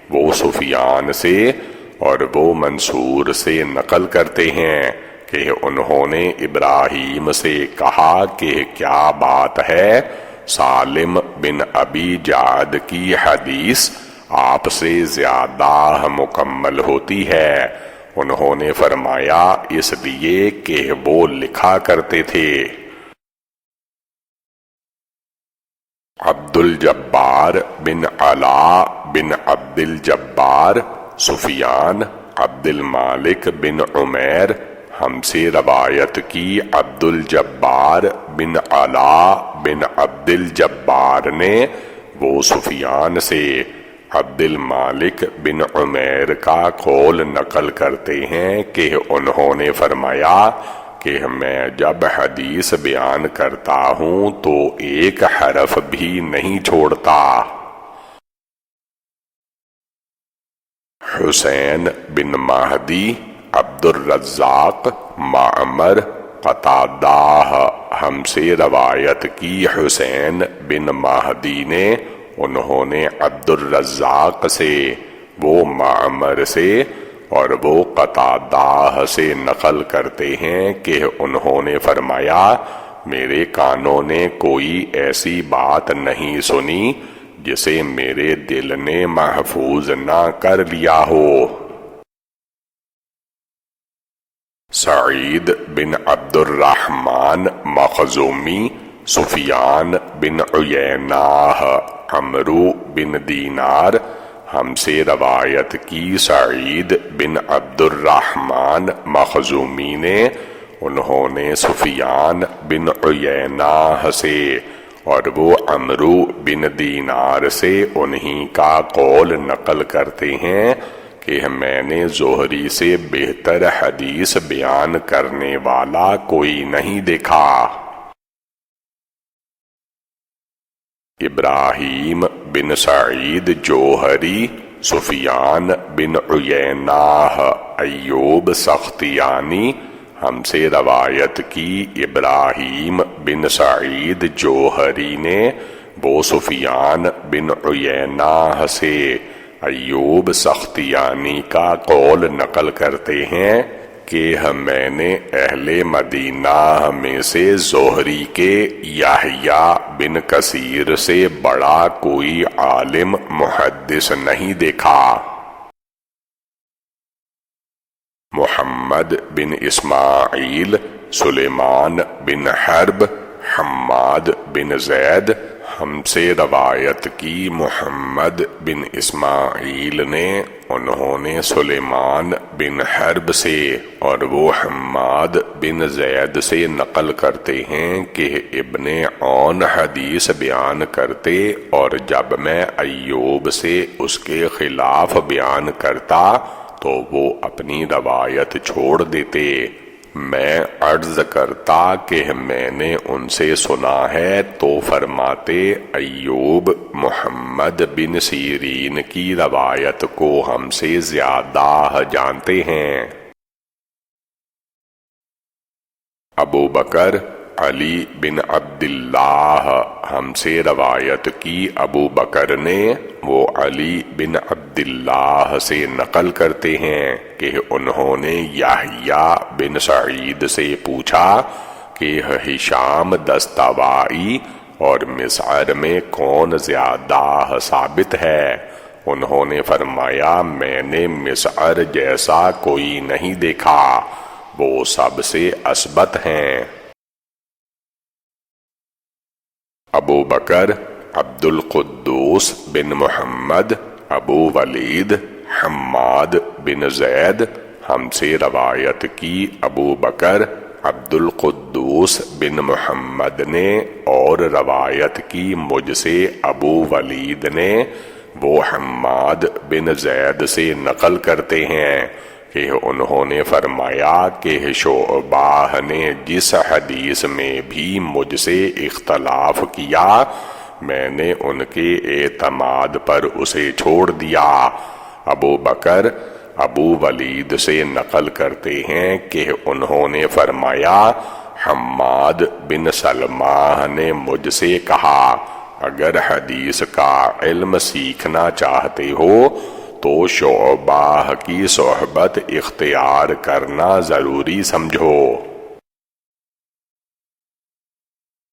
وہ سفیان سے اور وہ منصور سے نقل کرتے ہیں کہ انہوں نے ابراہیم سے کہا کہ کیا بات ہے سالم بن ابی جعد کی حدیث آپ سے زیادہ مکمل ہوتی ہے؟ انہوں نے فرمایا اس لیے کہ وہ لکھا کرتے تھے۔ عبد الجبار بن علاء بن عبد الجبار، سفیان، عبد المالک بن عمیر ہم سے روایت کی عبد الجبار بن علا بن عبد الجبار نے، وہ سفیان سے عبد المالک بن عمیر کا قول نقل کرتے ہیں کہ انہوں نے فرمایا کہ میں جب حدیث بیان کرتا ہوں تو ایک حرف بھی نہیں چھوڑتا۔ حسین بن مہدی، عبد الرزاق، معمر، قتادہ ہم سے روایت کی حسین بن مہدی نے، انہوں نے عبد الرزاق سے، وہ معمر سے اور وہ قتادہ سے نقل کرتے ہیں کہ انہوں نے فرمایا میرے کانوں نے کوئی ایسی بات نہیں سنی جسے میرے دل نے محفوظ نہ کر لیا ہو۔ سعید بن عبد الرحمن مخزومی، سفیان بن عیینہ، عمرو بن دینار ہم سے روایت کی سعید بن عبد الرحمن مخزومی نے، انہوں نے سفیان بن عیینہ سے اور وہ عمرو بن دینار سے انہی کا قول نقل کرتے ہیں کہ میں نے زہری سے بہتر حدیث بیان کرنے والا کوئی نہیں دیکھا۔ ابراہیم بن سعید جوہری، سفیان بن عیینہ، ایوب سختیانی ہم سے روایت کی ابراہیم بن سعید جوہری نے، وہ سفیان بن عیینہ سے ایوب سختیانی کا قول نقل کرتے ہیں کہ میں نے اہل مدینہ میں سے زہری کے یحییٰ بن کثیر سے بڑا کوئی عالم محدث نہیں دیکھا۔ محمد بن اسماعیل، سلیمان بن حرب، حماد بن زید ہم سے روایت کی محمد بن اسماعیل نے، انہوں نے سلیمان بن حرب سے اور وہ حماد بن زید سے نقل کرتے ہیں کہ ابن عون حدیث بیان کرتے اور جب میں ایوب سے اس کے خلاف بیان کرتا تو وہ اپنی روایت چھوڑ دیتے۔ میں عرض کرتا کہ میں نے ان سے سنا ہے تو فرماتے ایوب محمد بن سیرین کی روایت کو ہم سے زیادہ جانتے ہیں۔ ابو بکر علی بن عبداللہ ہم سے روایت کی ابو بکر نے، وہ علی بن عبداللہ سے نقل کرتے ہیں کہ انہوں نے یحییٰ بن سعید سے پوچھا کہ ہشام دستوائی اور مسعر میں کون زیادہ ثابت ہے؟ انہوں نے فرمایا میں نے مسعر جیسا کوئی نہیں دیکھا، وہ سب سے اثبت ہیں۔ ابو بکر عبد القدوس بن محمد ابو ولید حماد بن زید ہم سے روایت کی ابو بکر عبد القدوس بن محمد نے اور روایت کی مجھ سے ابو ولید نے، وہ حماد بن زید سے نقل کرتے ہیں کہ انہوں نے فرمایا کہ شعبہ نے جس حدیث میں بھی مجھ سے اختلاف کیا میں نے ان کے اعتماد پر اسے چھوڑ دیا۔ ابو بکر ابو ولید سے نقل کرتے ہیں کہ انہوں نے فرمایا حماد بن سلمہ نے مجھ سے کہا اگر حدیث کا علم سیکھنا چاہتے ہو تو شعبہ کی صحبت اختیار کرنا ضروری سمجھو۔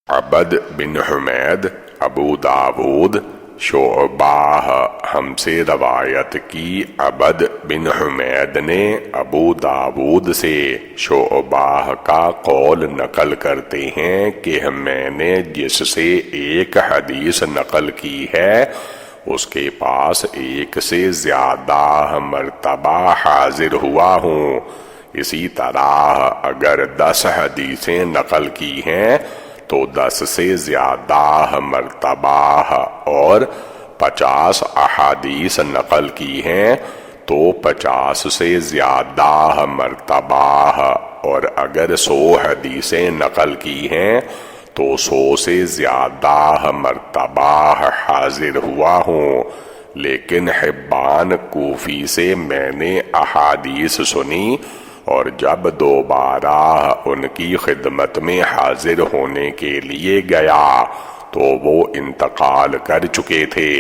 عبد بن حمید ابو داود شعبہ ہم سے روایت کی عبد بن حمید نے ابو داود سے شعبہ کا قول نقل کرتے ہیں کہ میں نے جس سے ایک حدیث نقل کی ہے اس کے پاس ایک سے زیادہ مرتبہ حاضر ہوا ہوں، اسی طرح اگر 10 حدیثیں نقل کی ہیں تو 10 سے زیادہ مرتبہ، اور 50 احادیث نقل کی ہیں تو 50 سے زیادہ مرتبہ، اور اگر 100 حدیثیں نقل کی ہیں تو 100 سے زیادہ مرتبہ حاضر ہوا ہوں۔ لیکن حبان کوفی سے میں نے احادیث سنی، اور جب دوبارہ ان کی خدمت میں حاضر ہونے کے لیے گیا تو وہ انتقال کر چکے تھے۔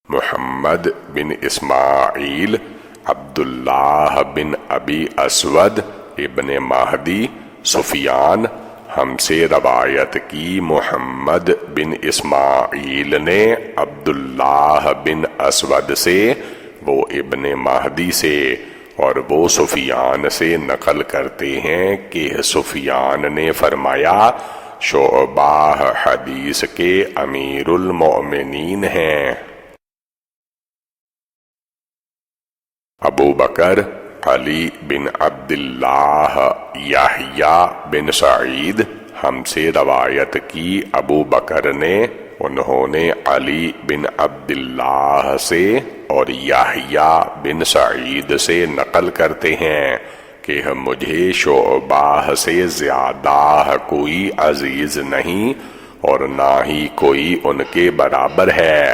محمد بن اسماعیل، عبداللہ بن ابی اسود ابن مہدی، سفیان، ہم سے روایت کی۔ محمد بن اسماعیل نے عبداللہ بن اسود سے، وہ ابن مہدی سے، اور وہ سفیان سے نقل کرتے ہیں کہ سفیان نے فرمایا شعبہ حدیث کے امیر المؤمنین ہیں۔ ابو بکر علی بن عبداللہ یحییٰ بن سعید، ہم سے روایت کی۔ ابو بکر نے، انہوں نے علی بن عبداللہ سے اور یحییٰ بن سعید سے نقل کرتے ہیں کہ مجھے شعبہ سے زیادہ کوئی عزیز نہیں اور نہ ہی کوئی ان کے برابر ہے۔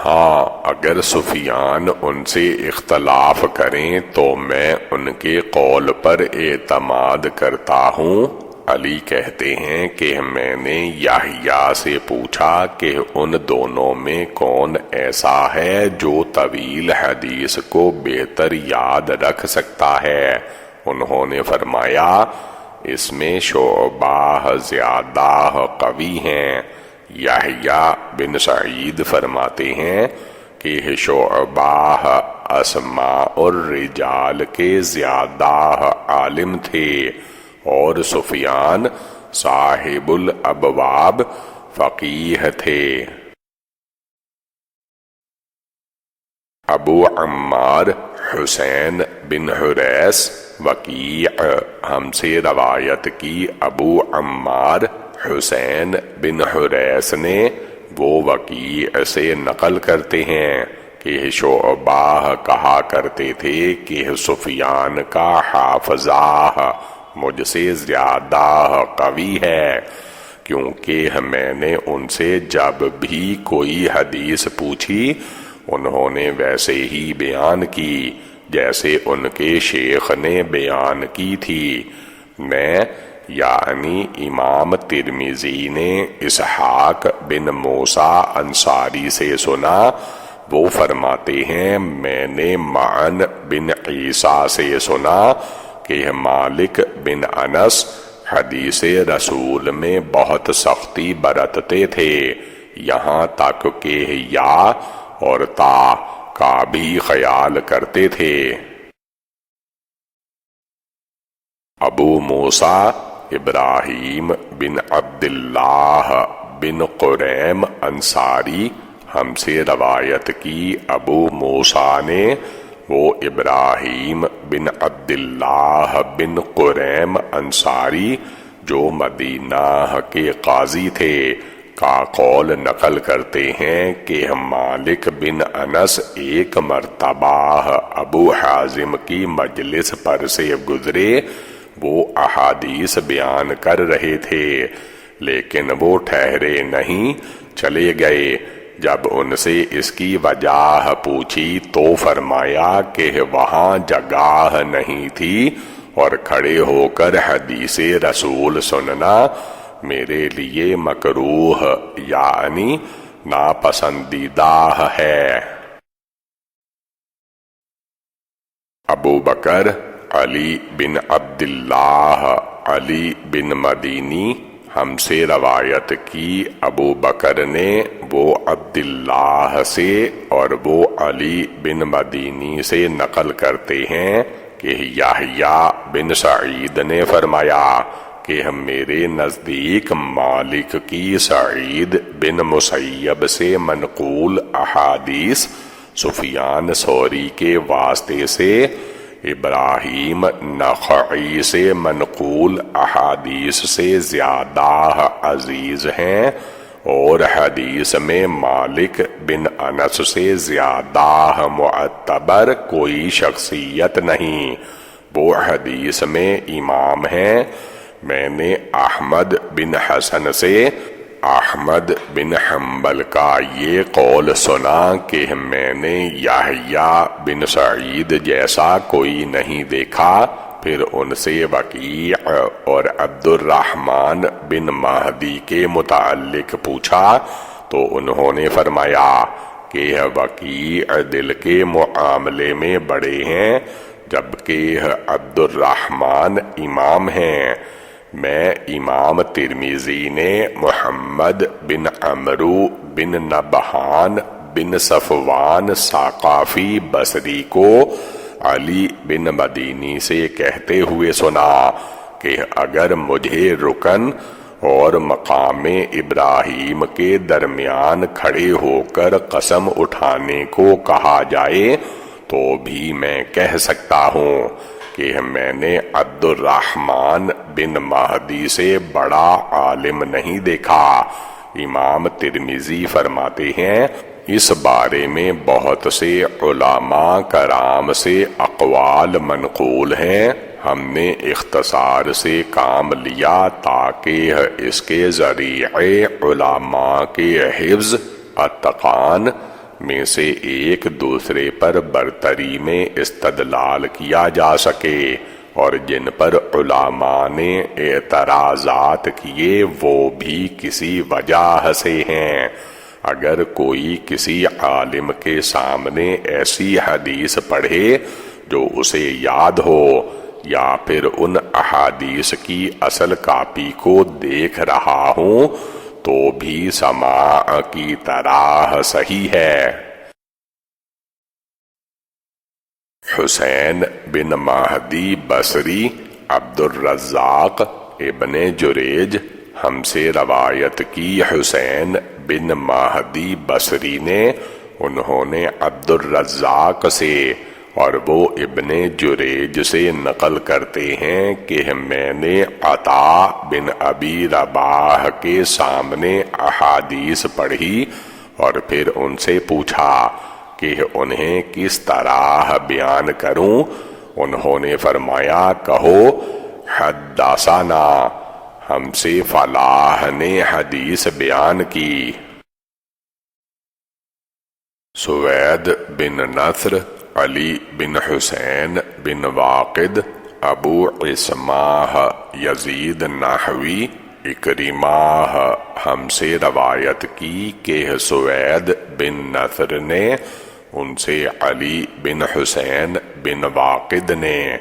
ہاں، اگر سفیان ان سے اختلاف کریں تو میں ان کے قول پر اعتماد کرتا ہوں۔ علی کہتے ہیں کہ میں نے یحییٰ سے پوچھا کہ ان دونوں میں کون ایسا ہے جو طویل حدیث کو بہتر یاد رکھ سکتا ہے؟ انہوں نے فرمایا اس میں شعبہ زیادہ قوی ہیں۔ یحییٰ بن سعید فرماتے ہیں کہ شعبہ اسماء الرجال کے زیادہ عالم تھے، اور سفیان صاحب الابواب فقیہ تھے۔ ابو عمار حسین بن حریث وکیع، ہم سے روایت کی۔ ابو عمار حسین بن حریث نے، وہ وکیع سے نقل کرتے ہیں کہ شعبہ کہا کرتے تھے کہ سفیان کا حافظہ مجھ سے زیادہ قوی ہے، کیونکہ میں نے ان سے جب بھی کوئی حدیث پوچھی انہوں نے ویسے ہی بیان کی جیسے ان کے شیخ نے بیان کی تھی۔ میں یعنی امام ترمذی نے اسحاق بن موسیٰ انصاری سے سنا، وہ فرماتے ہیں میں نے معن بن عیسیٰ سے سنا کہ مالک بن انس حدیث رسول میں بہت سختی برتتے تھے، یہاں تک کہ یا اور تا کا بھی خیال کرتے تھے۔ ابو موسیٰ ابراہیم بن عبداللہ بن قریم انصاری، ہم سے روایت کی۔ ابو موسیٰ نے، وہ ابراہیم بن عبداللہ بن قریم انصاری جو مدینہ کے قاضی تھے کا قول نقل کرتے ہیں کہ مالک بن انس ایک مرتبہ ابو حازم کی مجلس پر سے گزرے، وہ احادیث بیان کر رہے تھے لیکن وہ ٹھہرے نہیں، چلے گئے۔ جب ان سے اس کی وجہ پوچھی تو فرمایا کہ وہاں جگہ نہیں تھی اور کھڑے ہو کر حدیث رسول سننا میرے لیے مکروہ یعنی ناپسندیدہ ہے۔ ابو بکر علی بن عبداللہ علی بن مدینی، ہم سے روایت کی۔ ابو بکر نے، وہ عبداللہ سے اور وہ علی بن مدینی سے نقل کرتے ہیں کہ یحییٰ بن سعید نے فرمایا کہ میرے نزدیک مالک کی سعید بن مسیب سے منقول احادیث سفیان ثوری کے واسطے سے ابراہیم نخعی سے منقول احادیث سے زیادہ عزیز ہیں، اور حدیث میں مالک بن انس سے زیادہ معتبر کوئی شخصیت نہیں، وہ حدیث میں امام ہیں۔ میں نے احمد بن حسن سے احمد بن حنبل کا یہ قول سنا کہ میں نے یحییٰ بن سعید جیسا کوئی نہیں دیکھا۔ پھر ان سے وکیع اور عبد الرحمن بن مہدی کے متعلق پوچھا تو انہوں نے فرمایا کہ وکیع دل کے معاملے میں بڑے ہیں، جبکہ عبد الرحمن امام ہیں۔ میں امام ترمذی نے محمد بن عمرو بن نبہان بن صفوان ثقافی بصری کو علی بن مدینی سے کہتے ہوئے سنا کہ اگر مجھے رکن اور مقام ابراہیم کے درمیان کھڑے ہو کر قسم اٹھانے کو کہا جائے تو بھی میں کہہ سکتا ہوں کہ میں نے عبد الرحمن بن مہدی سے بڑا عالم نہیں دیکھا۔ امام ترمذی فرماتے ہیں اس بارے میں بہت سے علماء کرام سے اقوال منقول ہیں، ہم نے اختصار سے کام لیا تاکہ اس کے ذریعے علماء کے حفظ اتقان میں سے ایک دوسرے پر برتری میں استدلال کیا جا سکے، اور جن پر علماء نے اعتراضات کیے وہ بھی کسی وجہ سے ہیں۔ اگر کوئی کسی عالم کے سامنے ایسی حدیث پڑھے جو اسے یاد ہو، یا پھر ان احادیث کی اصل کاپی کو دیکھ رہا ہوں، تو بھی سماع کی طرح صحیح ہے۔ حسین بن مہدی بصری عبد الرزاق ابن جریج ہم سے روایت کی۔ حسین بن مہدی بصری نے، انہوں نے عبد الرزاق سے اور وہ ابن جریج سے نقل کرتے ہیں کہ میں نے عطا بن ابی رباح کے سامنے احادیث پڑھی اور پھر ان سے پوچھا کہ انہیں کس طرح بیان کروں۔ انہوں نے فرمایا کہو حدثنا، ہم سے فلاح نے حدیث بیان کی۔ سوید بن نصر علی بن حسین بن واقد ابو عصماہ یزید نحوی اکرمہ ہم سے روایت کی کہ سوید بن نصر نے ان سے علی بن حسین بن واقد نے،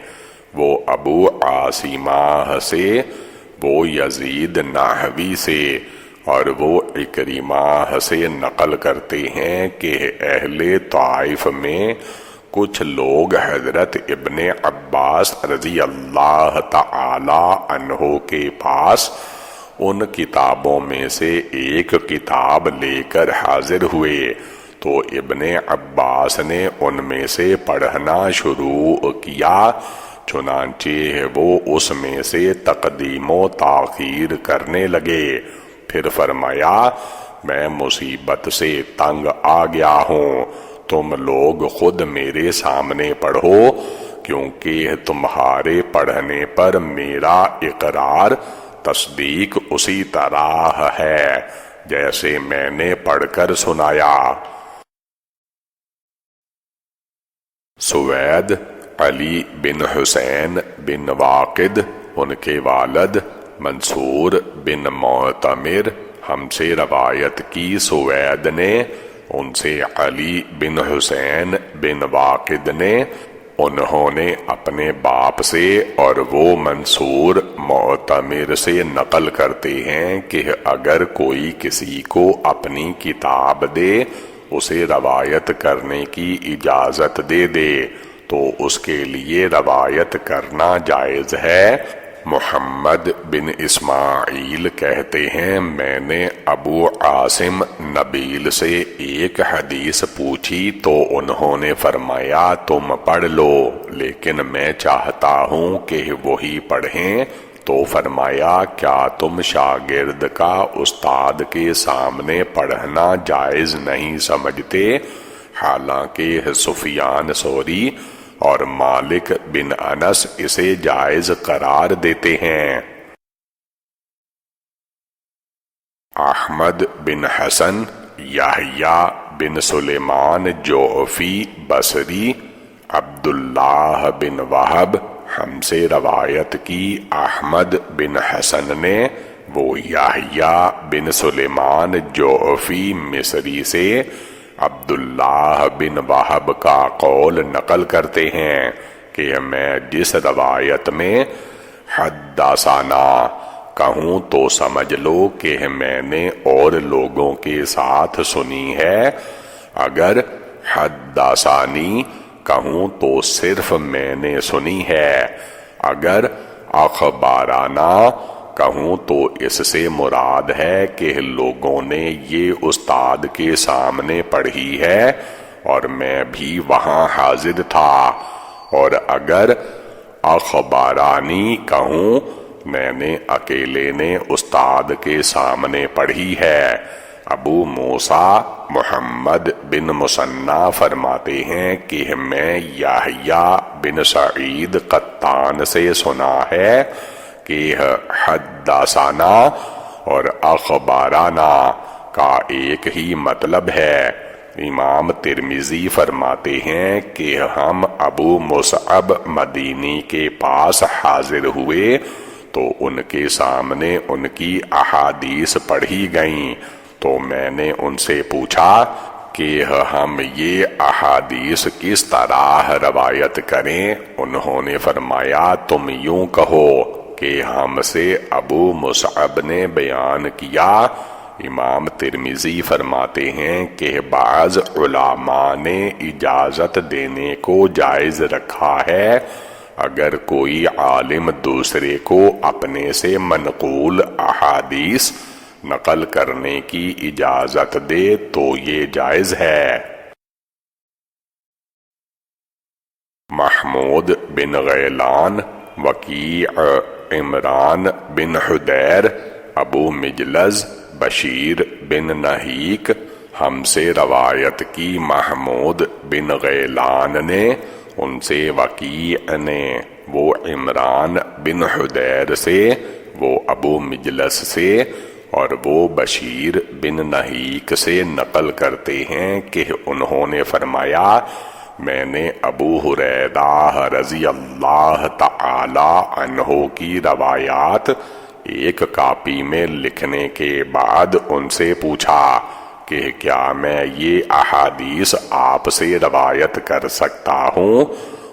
وہ ابو عاصمہ سے، وہ یزید نحوی سے، اور وہ اکرمہ سے نقل کرتے ہیں کہ اہل طائف میں کچھ لوگ حضرت ابن عباس رضی اللہ تعالی عنہ کے پاس ان کتابوں میں سے ایک کتاب لے کر حاضر ہوئے تو ابن عباس نے ان میں سے پڑھنا شروع کیا، چنانچہ وہ اس میں سے تقدیم و تاخیر کرنے لگے۔ پھر فرمایا میں مصیبت سے تنگ آ گیا ہوں، تم لوگ خود میرے سامنے پڑھو، کیونکہ تمہارے پڑھنے پر میرا اقرار تصدیق اسی طرح ہے جیسے میں نے پڑھ کر سنایا۔ سوید علی بن حسین بن واقد، ان کے والد منصور بن معتمر ہم سے روایت کی۔ سوید نے ان سے علی بن حسین بن واقد نے، انہوں نے اپنے باپ سے اور وہ منصور معتمر سے نقل کرتے ہیں کہ اگر کوئی کسی کو اپنی کتاب دے، اسے روایت کرنے کی اجازت دے تو اس کے لیے روایت کرنا جائز ہے، محمد بن اسماعیل کہتے ہیں میں نے ابو عاصم نبیل سے ایک حدیث پوچھی تو انہوں نے فرمایا تم پڑھ لو، لیکن میں چاہتا ہوں کہ وہی پڑھیں۔ تو فرمایا کیا تم شاگرد کا استاد کے سامنے پڑھنا جائز نہیں سمجھتے؟ حالانکہ سفیان ثوری اور مالک بن انس اسے جائز قرار دیتے ہیں۔ احمد بن حسن، یحییٰ بن سلیمان جعفی بصری، عبداللہ بن وہب ہم سے روایت کی۔ احمد بن حسن نے وہ یحییٰ بن سلیمان جعفی مصری سے عبداللہ بن وہب کا قول نقل کرتے ہیں کہ میں جس روایت میں حدثنا کہوں تو سمجھ لو کہ میں نے اور لوگوں کے ساتھ سنی ہے، اگر حدثانی کہوں تو صرف میں نے سنی ہے، اگر اخبارانہ کہوں تو اس سے مراد ہے کہ لوگوں نے یہ استاد کے سامنے پڑھی ہے اور میں بھی وہاں حاضر تھا، اور اگر اخبارانی کہوں میں نے اکیلے نے استاد کے سامنے پڑھی ہے۔ ابو موسیٰ محمد بن مثنیٰ فرماتے ہیں کہ میں یحییٰ بن سعید قطان سے سنا ہے کہ حدثنا اور اخبارنا کا ایک ہی مطلب ہے۔ امام ترمذی فرماتے ہیں کہ ہم ابو مصعب مدینی کے پاس حاضر ہوئے تو ان کے سامنے ان کی احادیث پڑھی گئیں، تو میں نے ان سے پوچھا کہ ہم یہ احادیث کس طرح روایت کریں؟ انہوں نے فرمایا تم یوں کہو کہ ہم سے ابو مصعب نے بیان کیا۔ امام ترمذی فرماتے ہیں کہ بعض علماء نے اجازت دینے کو جائز رکھا ہے، اگر کوئی عالم دوسرے کو اپنے سے منقول احادیث نقل کرنے کی اجازت دے تو یہ جائز ہے۔ محمود بن غیلان، وکیع، عمران بن حدیر، ابو مجلز، بشیر بن نحیک ہم سے روایت کی۔ محمود بن غیلان نے ان سے وکیع نے، وہ عمران بن حدیر سے، وہ ابو مجلس سے، اور وہ بشیر بن نحیک سے نقل کرتے ہیں کہ انہوں نے فرمایا میں نے ابو ہریرہ رضی اللہ تعالی عنہ کی روایات ایک کاپی میں لکھنے کے بعد ان سے پوچھا کہ کیا میں یہ احادیث آپ سے روایت کر سکتا ہوں؟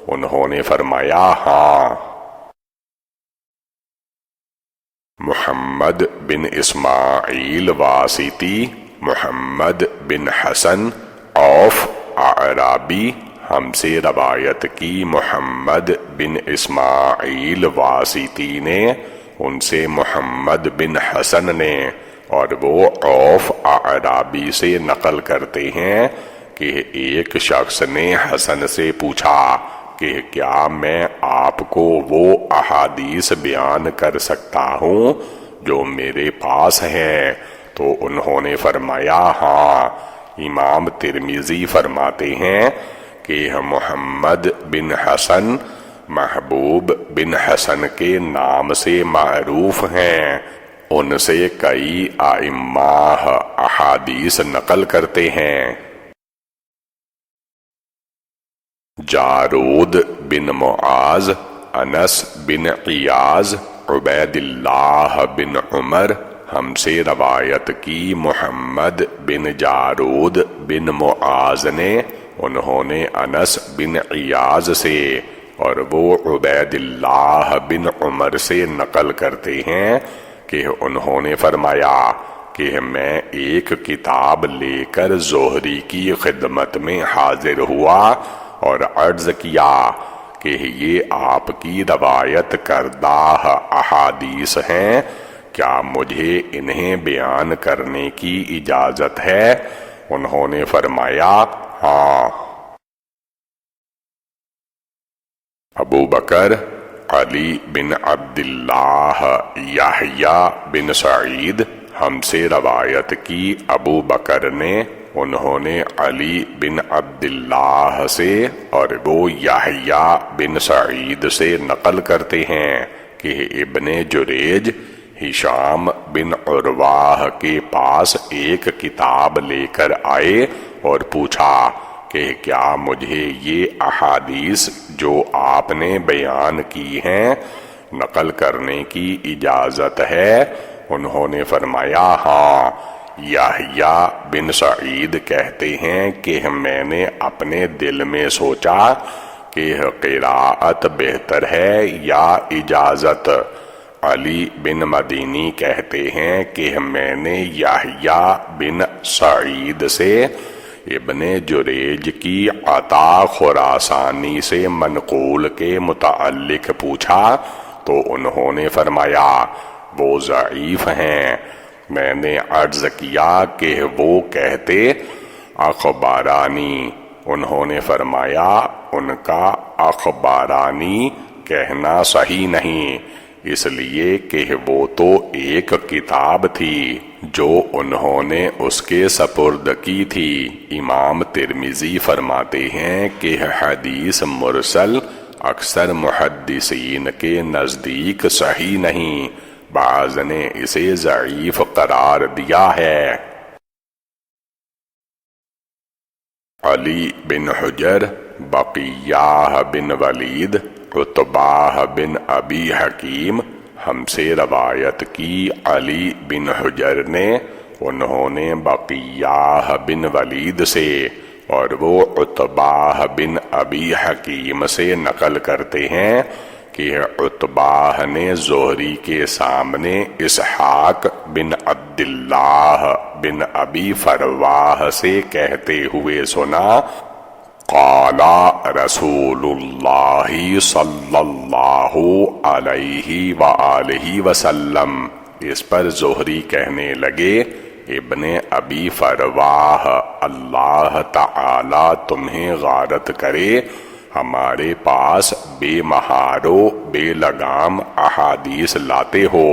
انہوں نے فرمایا ہاں۔ محمد بن اسماعیل واسطی، محمد بن حسن عوف اعرابی ہم سے روایت کی۔ محمد بن اسماعیل واسطی نے ان سے محمد بن حسن نے، اور وہ عوف اعرابی سے نقل کرتے ہیں کہ ایک شخص نے حسن سے پوچھا کہ کیا میں آپ کو وہ احادیث بیان کر سکتا ہوں جو میرے پاس ہیں؟ تو انہوں نے فرمایا ہاں۔ امام ترمذی فرماتے ہیں کہ محمد بن حسن محبوب بن حسن کے نام سے معروف ہیں، ان سے کئی ائمہ احادیث نقل کرتے ہیں۔ جارود بن معاذ، انس بن عیاض، عبید اللہ بن عمر ہم سے روایت کی۔ محمد بن جارود بن معاذ نے، انہوں نے انس بن عیاض سے، اور وہ عبید اللہ بن عمر سے نقل کرتے ہیں کہ انہوں نے فرمایا کہ میں ایک کتاب لے کر زہری کی خدمت میں حاضر ہوا اور عرض کیا کہ یہ آپ کی روایت کردہ احادیث ہیں، کیا مجھے انہیں بیان کرنے کی اجازت ہے؟ انہوں نے فرمایا ہاں۔ ابو بکر علی بن عبداللہ یحییٰ بن سعید ہم سے روایت کی۔ ابو بکر نے، انہوں نے علی بن عبداللہ سے، اور وہ یحییٰ بن سعید سے نقل کرتے ہیں کہ ابن جریج ہشام بن عروہ کے پاس ایک کتاب لے کر آئے اور پوچھا کہ کیا مجھے یہ احادیث جو آپ نے بیان کی ہیں نقل کرنے کی اجازت ہے؟ انہوں نے فرمایا ہاں۔ یحییٰ بن سعید کہتے ہیں کہ میں نے اپنے دل میں سوچا کہ قراءت بہتر ہے یا اجازت۔ علی بن مدینی کہتے ہیں کہ میں نے یحییٰ بن سعید سے ابن جریج کی عطا خراسانی سے منقول کے متعلق پوچھا تو انہوں نے فرمایا وہ ضعیف ہیں۔ میں نے عرض کیا کہ وہ کہتے اخبارانی، انہوں نے فرمایا ان کا اخبارانی کہنا صحیح نہیں، اس لیے کہ وہ تو ایک کتاب تھی جو انہوں نے اس کے سپرد کی تھی۔ امام ترمذی فرماتے ہیں کہ حدیث مرسل اکثر محدثین کے نزدیک صحیح نہیں، بعض نے اسے ضعیف قرار دیا ہے۔ علی بن حجر، بقیہ بن ولید، عتبہ بن ابی حکیم ہم سے روایت کی۔ علی بن حجر نے، انہوں نے بقیہ بن ولید سے، اور وہ عتبہ بن ابی حکیم سے نقل کرتے ہیں کہ عتبہ نے زہری کے سامنے اسحاق بن عبداللہ بن ابی فرواہ سے کہتے ہوئے سنا قال رسول اللہ صلی اللہ علیہ وآلہ وسلم۔ اس پر زہری کہنے لگے ابن ابی فرواہ اللہ تعالی تمہیں غارت کرے، ہمارے پاس بے مہار و بے لگام احادیث لاتے ہو۔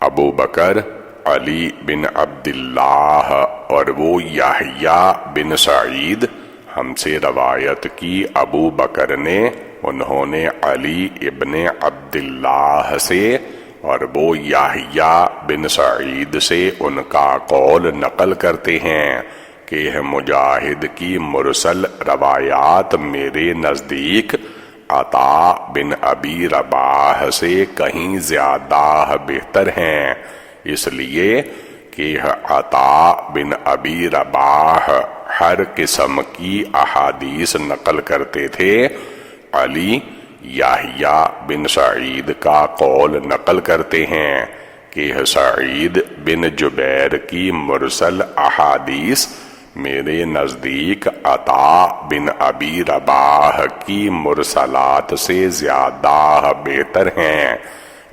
ابو بکر علی بن عبداللہ اور وہ یحییٰ بن سعید ہم سے روایت کی۔ ابو بکر نے، انہوں نے علی ابن عبداللہ سے، اور وہ یحییٰ بن سعید سے ان کا قول نقل کرتے ہیں کہ مجاہد کی مرسل روایات میرے نزدیک عطا بن ابی رباح سے کہیں زیادہ بہتر ہیں، اس لیے کہ عطا بن ابی رباح ہر قسم کی احادیث نقل کرتے تھے۔ علی یحییٰ بن سعید کا قول نقل کرتے ہیں کہ سعید بن جبیر کی مرسل احادیث میرے نزدیک عطا بن ابی رباح کی مرسلات سے زیادہ بہتر ہیں۔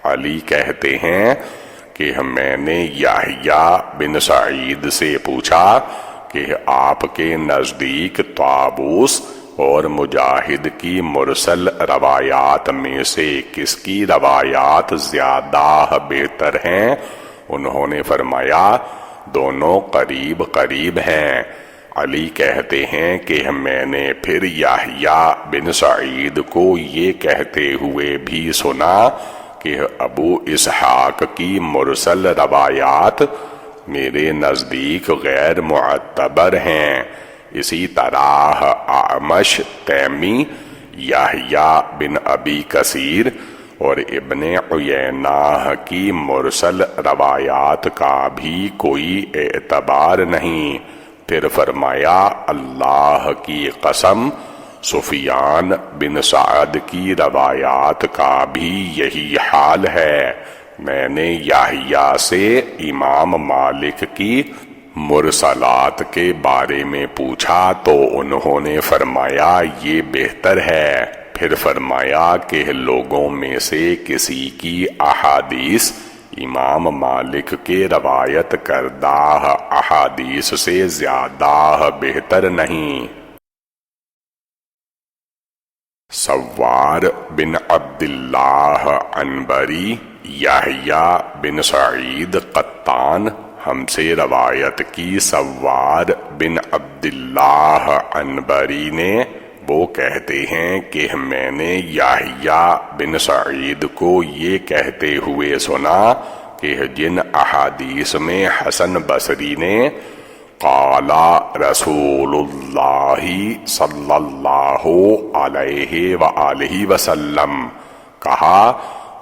علی کہتے ہیں کہ میں نے یحییٰ بن سعید سے پوچھا کہ آپ کے نزدیک طاووس اور مجاہد کی مرسل روایات میں سے کس کی روایات زیادہ بہتر ہیں؟ انہوں نے فرمایا دونوں قریب قریب ہیں۔ علی کہتے ہیں کہ میں نے پھر یحییٰ بن سعید کو یہ کہتے ہوئے بھی سنا کہ ابو اسحاق کی مرسل روایات میرے نزدیک غیر معتبر ہیں۔ اسی طرح اعمش، تیمی، یحییٰ بن ابی کثیر اور ابن عیینہ کی مرسل روایات کا بھی کوئی اعتبار نہیں۔ پھر فرمایا اللہ کی قسم سفیان بن سعد کی روایات کا بھی یہی حال ہے۔ میں نے یحییٰ سے امام مالک کی مرسلات کے بارے میں پوچھا تو انہوں نے فرمایا یہ بہتر ہے۔ پھر فرمایا کہ لوگوں میں سے کسی کی احادیث امام مالک کے روایت کردہ احادیث سے زیادہ بہتر نہیں۔ سوار بن عبداللہ عنبری، یحییٰ بن سعید قطان ہم سے روایت کی۔ سوار بن عبداللہ عنبری نے، وہ کہتے ہیں کہ میں نے یحییٰ بن سعید کو یہ کہتے ہوئے سنا کہ جن احادیث میں حسن بصری نے قال رسول اللہ صلی اللہ علیہ وآلہ وسلم کہا،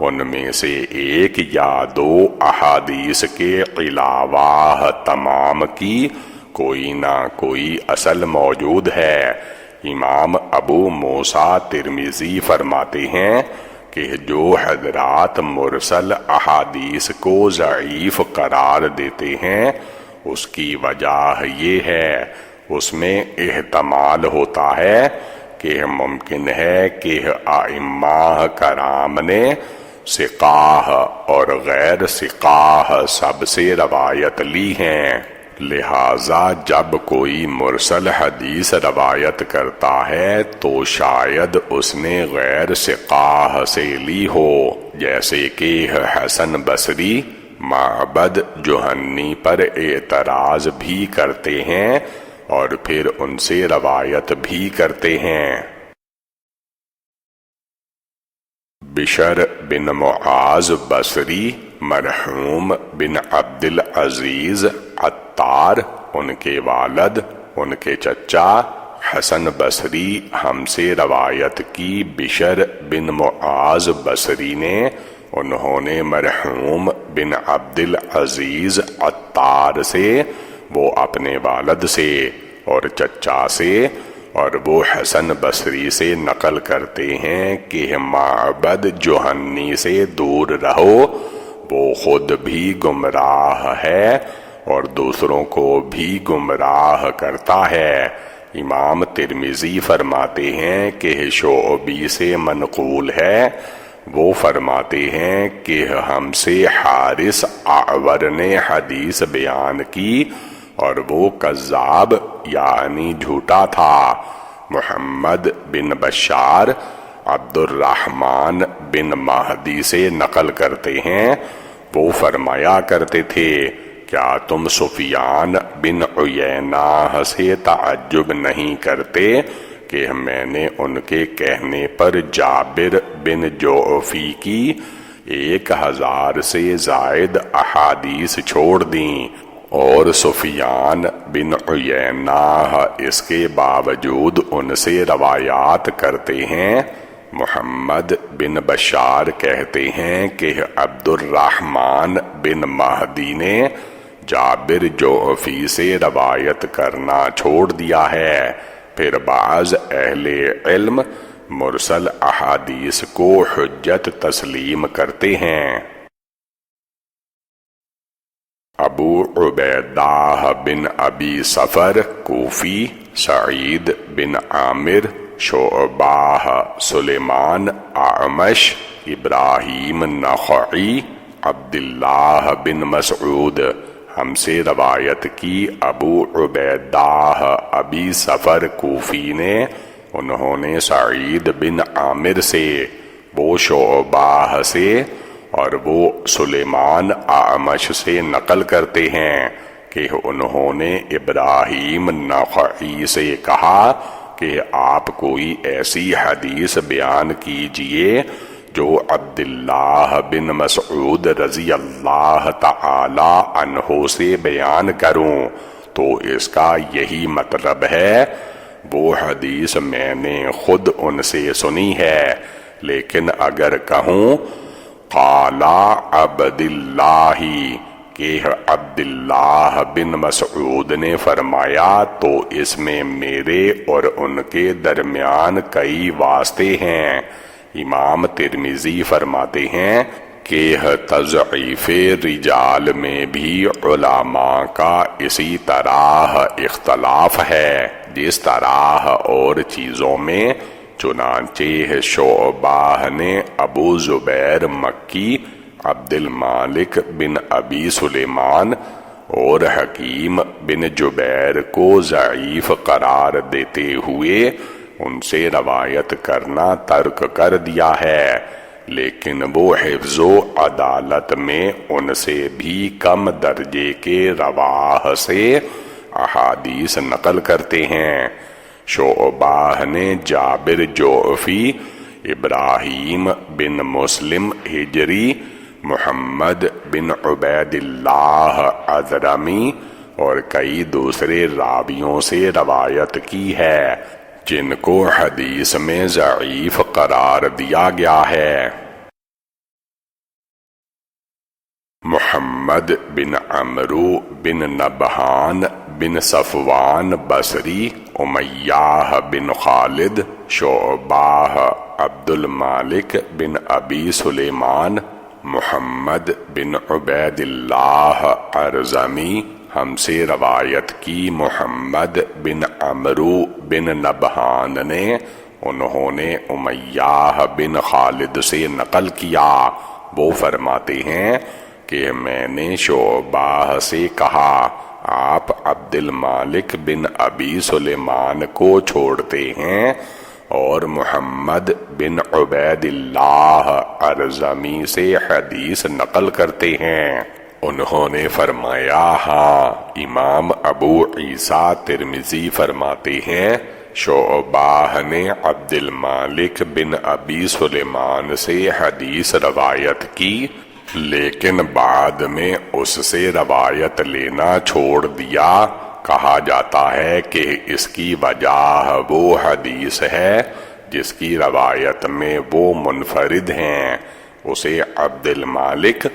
ان میں سے ایک یا دو احادیث کے علاوہ تمام کی کوئی نہ کوئی اصل موجود ہے۔ امام ابو موسیٰ ترمذی فرماتے ہیں کہ جو حضرات مرسل احادیث کو ضعیف قرار دیتے ہیں اس کی وجہ یہ ہے، اس میں احتمال ہوتا ہے کہ ممکن ہے کہ ائمہ کرام نے ثقاہ اور غیر ثقاہ سب سے روایت لی ہیں، لہذا جب کوئی مرسل حدیث روایت کرتا ہے تو شاید اس نے غیر ثقاہ سے لی ہو، جیسے کہ حسن بصری معبد جہنی پر اعتراض بھی کرتے ہیں اور پھر ان سے روایت بھی کرتے ہیں۔ بشر بن معاذ بصری، مرحوم بن عبد العزیز عطار، ان کے والد، ان کے چچا حسن بصری ہم سے روایت کی۔ بشر بن معاذ بصری نے، انہوں نے مرحوم بن عبد العزیز عطار سے، وہ اپنے والد سے اور چچا سے، اور وہ حسن بصری سے نقل کرتے ہیں کہ معبد جہنی سے دور رہو، وہ خود بھی گمراہ ہے اور دوسروں کو بھی گمراہ کرتا ہے۔ امام ترمذی فرماتے ہیں کہ شعبی سے منقول ہے، وہ فرماتے ہیں کہ ہم سے حارث اعور نے حدیث بیان کی اور وہ کذاب یعنی جھوٹا تھا۔ محمد بن بشار عبد الرحمن بن مہدی سے نقل کرتے ہیں، وہ فرمایا کرتے تھے، کیا تم سفیان بن عیینہ سے تعجب نہیں کرتے کہ میں نے ان کے کہنے پر جابر بن جعفی کی 1000 سے زائد احادیث چھوڑ دیں، اور سفیان بن عیینہ اس کے باوجود ان سے روایات کرتے ہیں۔ محمد بن بشار کہتے ہیں کہ عبد الرحمن بن مہدی نے جابر جعفی سے روایت کرنا چھوڑ دیا ہے۔ پھر بعض اہل علم مرسل احادیث کو حجت تسلیم کرتے ہیں۔ ابو عبیدہ بن ابی صفر کوفی، سعید بن عامر، شعبہ، سلیمان، اعمش، ابراہیم نخعی، عبداللہ بن مسعود ہم سے روایت کی۔ ابو عبیدہ ابی صفر کوفی نے، انہوں نے سعید بن عامر سے، وہ شعبہ سے، اور وہ سلیمان اعمش سے نقل کرتے ہیں کہ انہوں نے ابراہیم نخعی سے کہا کہ آپ کوئی ایسی حدیث بیان کیجئے جو عبداللہ بن مسعود رضی اللہ تعالی عنہ سے بیان کروں، تو اس کا یہی مطلب ہے۔ وہ حدیث میں نے خود ان سے سنی ہے، لیکن اگر کہوں قال عبداللہ کہ عبداللہ بن مسعود نے فرمایا، تو اس میں میرے اور ان کے درمیان کئی واسطے ہیں۔ امام ترمذی فرماتے ہیں کہ تضعیف رجال میں بھی علماء کا اسی طرح اختلاف ہے جس طرح اور چیزوں میں، چنانچہ شعبہ نے ابو زبیر مکی عبد المالک بن ابی سلیمان اور حکیم بن جبیر کو ضعیف قرار دیتے ہوئے ان سے روایت کرنا ترک کر دیا ہے، لیکن وہ حفظ و عدالت میں ان سے بھی کم درجے کے رواہ سے احادیث نقل کرتے ہیں۔ شعبہ نے جابر جعفی، ابراہیم بن مسلم ہجری، محمد بن عبید اللہ اضرمی اور کئی دوسرے راویوں سے روایت کی ہے جن کو حدیث میں ضعیف قرار دیا گیا ہے۔ محمد بن عمرو بن نبہان بن صفوان بصری، امیہ بن خالد، شعبہ عبد المالک بن ابی سلیمان، محمد بن عبید اللہ ارزمی ہم سے روایت کی۔ محمد بن عمرو بن نبہان نے انہوں نے امیہ بن خالد سے نقل کیا، وہ فرماتے ہیں کہ میں نے شعبہ سے کہا آپ عبد المالک بن ابی سلیمان کو چھوڑتے ہیں اور محمد بن عبید اللہ ارزمی سے حدیث نقل کرتے ہیں۔ انہوں نے فرمایا ہاں۔ امام ابو عیسیٰ ترمذی فرماتے ہیں شعبہ نے عبد المالک بن ابی سلیمان سے حدیث روایت کی، لیکن بعد میں اس سے روایت لینا چھوڑ دیا۔ کہا جاتا ہے کہ اس کی وجہ وہ حدیث ہے جس کی روایت میں وہ منفرد ہیں، اسے عبد المالک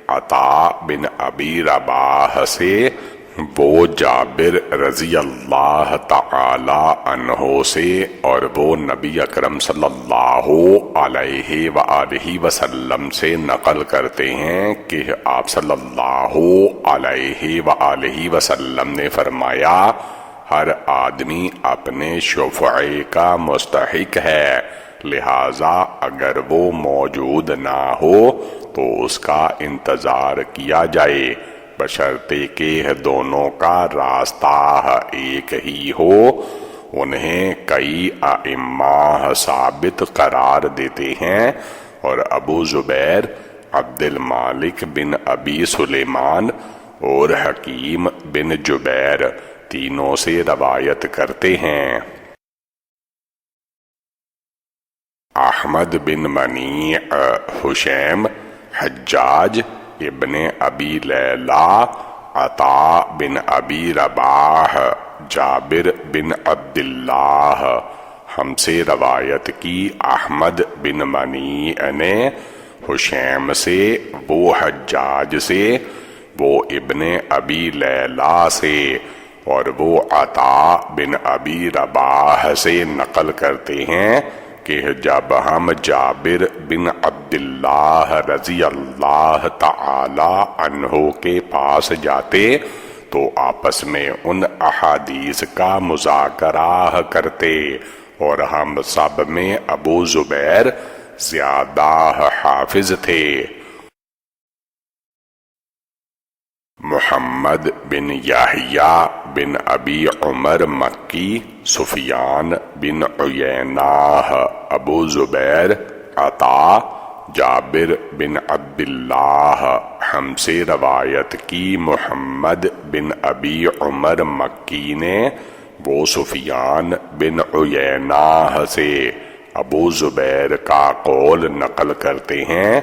عطا بن ابی رباح سے وہ جابر رضی اللہ تعالی عنہ سے اور وہ نبی اکرم صلی اللہ علیہ وآلہ وسلم سے نقل کرتے ہیں کہ آپ صلی اللہ علیہ وآلہ وسلم نے فرمایا ہر آدمی اپنے شفعے کا مستحق ہے، لہذا اگر وہ موجود نہ ہو تو اس کا انتظار کیا جائے، بشرطے کہ دونوں کا راستہ ایک ہی ہو۔ انہیں کئی ائمہ ثابت قرار دیتے ہیں اور ابو زبیر، عبد المالک بن ابی سلیمان اور حکیم بن جبیر تینوں سے روایت کرتے ہیں۔ احمد بن منیع، حشیم، حجاج ابن ابی لیلہ، عطا بن ابی رباح، جابر بن عبداللہ ہم سے روایت کی۔ احمد بن منیع نے حشیم سے، وہ حجاج سے، وہ ابن ابی لیلہ سے اور وہ عطا بن ابی رباح سے نقل کرتے ہیں کہ جب ہم جابر بن عبداللہ رضی اللہ تعالی عنہ کے پاس جاتے تو آپس میں ان احادیث کا مذاکرہ کرتے اور ہم سب میں ابو زبیر زیادہ حافظ تھے۔ محمد بن یحییٰ بن ابی عمر مکی، سفیان بن عیینہ، ابو زبیر، عطا، جابر بن عبداللہ ہم سے روایت کی۔ محمد بن ابی عمر مکی نے وہ سفیان بن عیینہ سے ابو زبیر کا قول نقل کرتے ہیں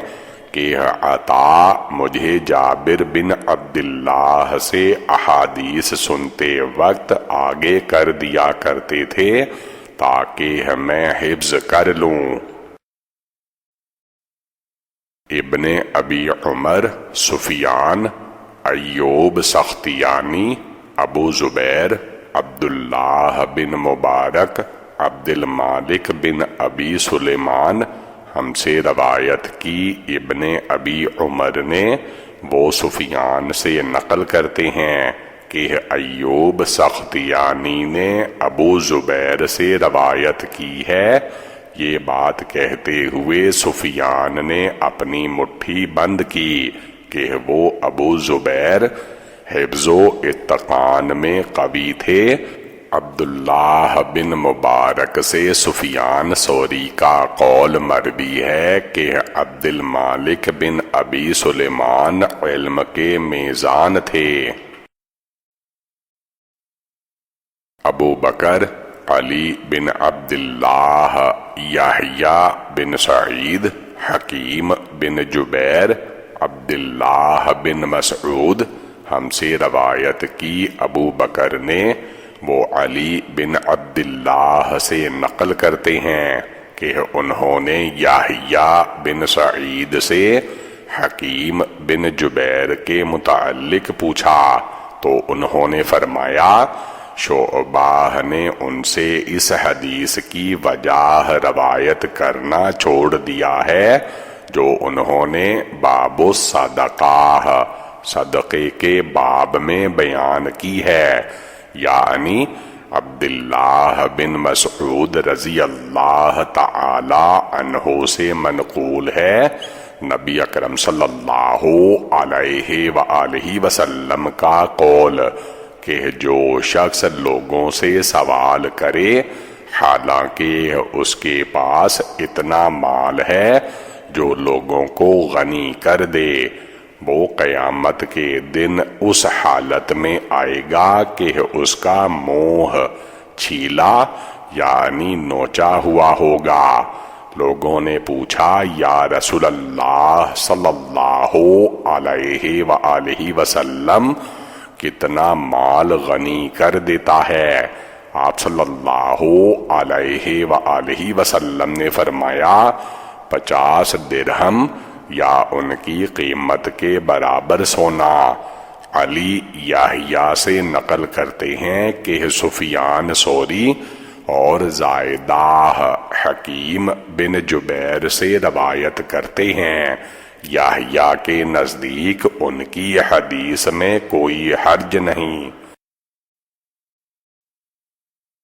کہ عطا مجھے جابر بن عبداللہ سے احادیث سنتے وقت آگے کر دیا کرتے تھے تاکہ میں حفظ کر لوں۔ ابن ابی عمر، سفیان، ایوب سختیانی، ابو زبیر، عبداللہ بن مبارک، عبد المالک بن ابی سلیمان ہم سے روایت کی ابن ابی عمر نے، وہ سفیان سے نقل کرتے ہیں کہ ایوب سختیانی نے ابو زبیر سے روایت کی ہے۔ یہ بات کہتے ہوئے سفیان نے اپنی مٹھی بند کی کہ وہ ابو زبیر حفظ و اتقان میں قوی تھے۔ عبداللہ بن مبارک سے سفیان ثوری کا قول مروی ہے کہ عبد المالک بن ابی سلیمان علم کے میزان تھے۔ ابو بکر علی بن عبداللہ، یحییٰ بن سعید، حکیم بن جبیر، عبداللہ بن مسعود ہم سے روایت کی ابو بکر نے، وہ علی بن عبداللہ سے نقل کرتے ہیں کہ انہوں نے یحییٰ بن سعید سے حکیم بن جبیر کے متعلق پوچھا تو انہوں نے فرمایا شعبہ نے ان سے اس حدیث کی وجہ روایت کرنا چھوڑ دیا ہے جو انہوں نے باب الصدقہ، صدقے کے باب میں بیان کی ہے، یعنی عبداللہ بن مسعود رضی اللہ تعالی عنہ سے منقول ہے، نبی اکرم صلی اللہ علیہ وآلہ وسلم کا قول کہ جو شخص لوگوں سے سوال کرے حالانکہ اس کے پاس اتنا مال ہے جو لوگوں کو غنی کر دے، وہ قیامت کے دن اس حالت میں آئے گا کہ اس کا منہ چھیلا یعنی نوچا ہوا ہوگا۔ لوگوں نے پوچھا یا رسول اللہ صلی اللہ علیہ وآلہ وسلم کتنا مال غنی کر دیتا ہے؟ آپ صلی اللہ علیہ وآلہ وسلم نے فرمایا 50 درہم یا ان کی قیمت کے برابر سونا۔ علی یحییٰ سے نقل کرتے ہیں کہ سفیان ثوری اور زائدہ حکیم بن جبیر سے روایت کرتے ہیں، یحییٰ کے نزدیک ان کی حدیث میں کوئی حرج نہیں۔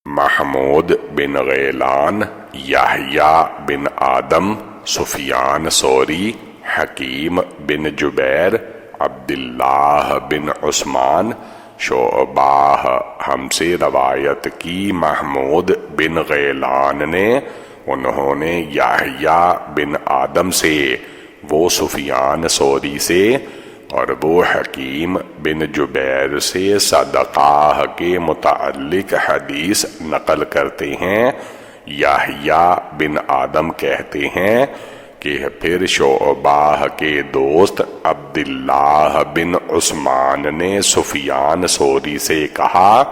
محمود بن غیلان، یحییٰ بن آدم، سفیان ثوری، حکیم بن جبیر، عبداللہ بن عثمان، شعبہ ہم سے روایت کی محمود بن غیلان نے، انہوں نے یحییٰ بن آدم سے، وہ سفیان ثوری سے اور وہ حکیم بن جبیر سے صدقہ کے متعلق حدیث نقل کرتے ہیں۔ یحییٰ بن آدم کہتے ہیں کہ پھر شعبہ کے دوست عبداللہ بن عثمان نے سفیان ثوری سے کہا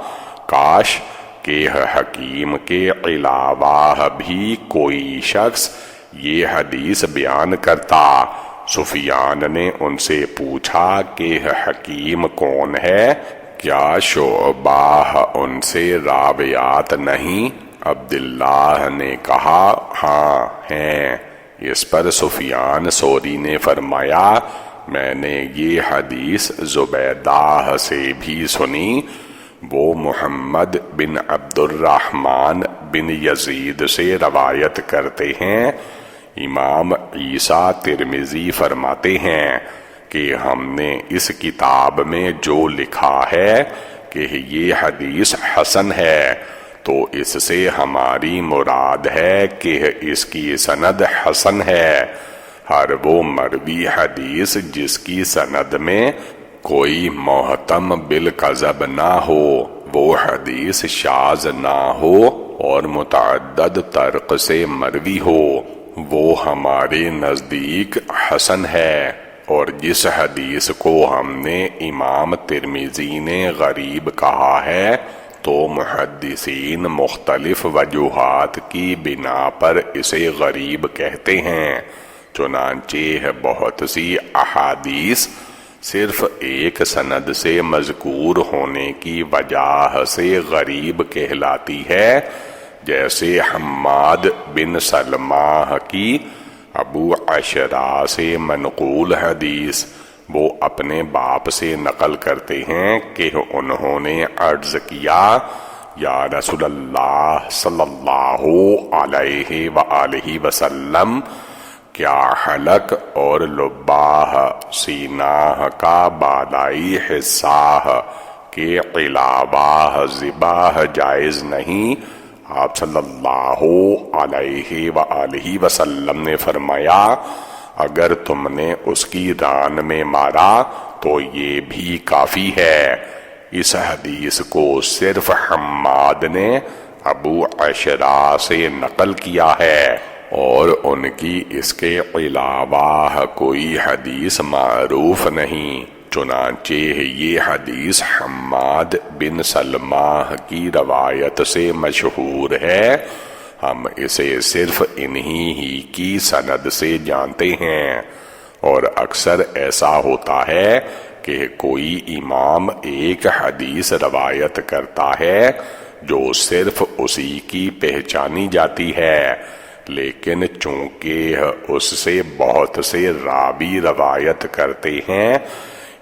کاش کہ حکیم کے علاوہ بھی کوئی شخص یہ حدیث بیان کرتا۔ سفیان نے ان سے پوچھا کہ حکیم کون ہے؟ کیا شعبہ ان سے راویات نہیں؟ عبداللہ نے کہا ہاں ہیں۔ اس پر سفیان ثوری نے فرمایا میں نے یہ حدیث زبیدہ سے بھی سنی، وہ محمد بن عبد الرحمن بن یزید سے روایت کرتے ہیں۔ امام عیسیٰ ترمذی فرماتے ہیں کہ ہم نے اس کتاب میں جو لکھا ہے کہ یہ حدیث حسن ہے تو اس سے ہماری مراد ہے کہ اس کی سند حسن ہے۔ ہر وہ مروی حدیث جس کی سند میں کوئی محتم بالکذب نہ ہو، وہ حدیث شاذ نہ ہو اور متعدد طرق سے مروی ہو، وہ ہمارے نزدیک حسن ہے۔ اور جس حدیث کو ہم نے امام ترمذی نے غریب کہا ہے تو محدثین مختلف وجوہات کی بنا پر اسے غریب کہتے ہیں، چنانچہ بہت سی احادیث صرف ایک سند سے مذکور ہونے کی وجہ سے غریب کہلاتی ہے، جیسے حماد بن سلمہ کی ابو عشرہ سے منقول حدیث وہ اپنے باپ سے نقل کرتے ہیں کہ انہوں نے عرض کیا یا رسول اللہ صلی اللہ علیہ وآلہ وسلم، کیا حلق اور لباہ سینہ کا بالائی حصہ کے علاوہ ذبح جائز نہیں؟ آپ صلی اللہ علیہ وآلہ وسلم نے فرمایا اگر تم نے اس کی ران میں مارا تو یہ بھی کافی ہے۔ اس حدیث کو صرف حماد نے ابو عشرہ سے نقل کیا ہے اور ان کی اس کے علاوہ کوئی حدیث معروف نہیں، چنانچہ یہ حدیث حماد بن سلمہ کی روایت سے مشہور ہے، ہم اسے صرف انہی ہی کی سند سے جانتے ہیں، اور اکثر ایسا ہوتا ہے کہ کوئی امام ایک حدیث روایت کرتا ہے جو صرف اسی کی پہچانی جاتی ہے، لیکن چونکہ اس سے بہت سے راوی روایت کرتے ہیں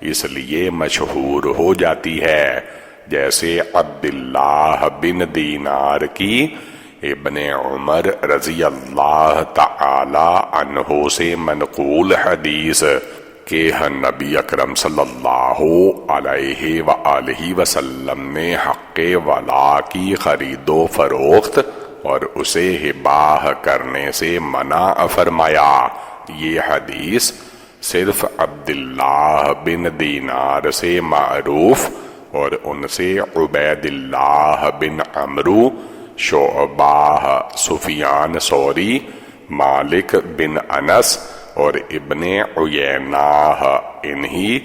اس لیے مشہور ہو جاتی ہے، جیسے عبداللہ بن دینار کی ابن عمر رضی اللہ تعالی عنہ سے منقول حدیث کہ نبی اکرم صلی اللہ علیہ وآلہ وسلم نے حق ولا کی خرید و فروخت اور اسے ہبہ کرنے سے منع فرمایا۔ یہ حدیث صرف عبداللہ بن دینار سے معروف اور ان سے عبید اللہ بن عمرو، شعبہ، سفیان ثوری، مالک بن انس اور ابن عیینہ انہی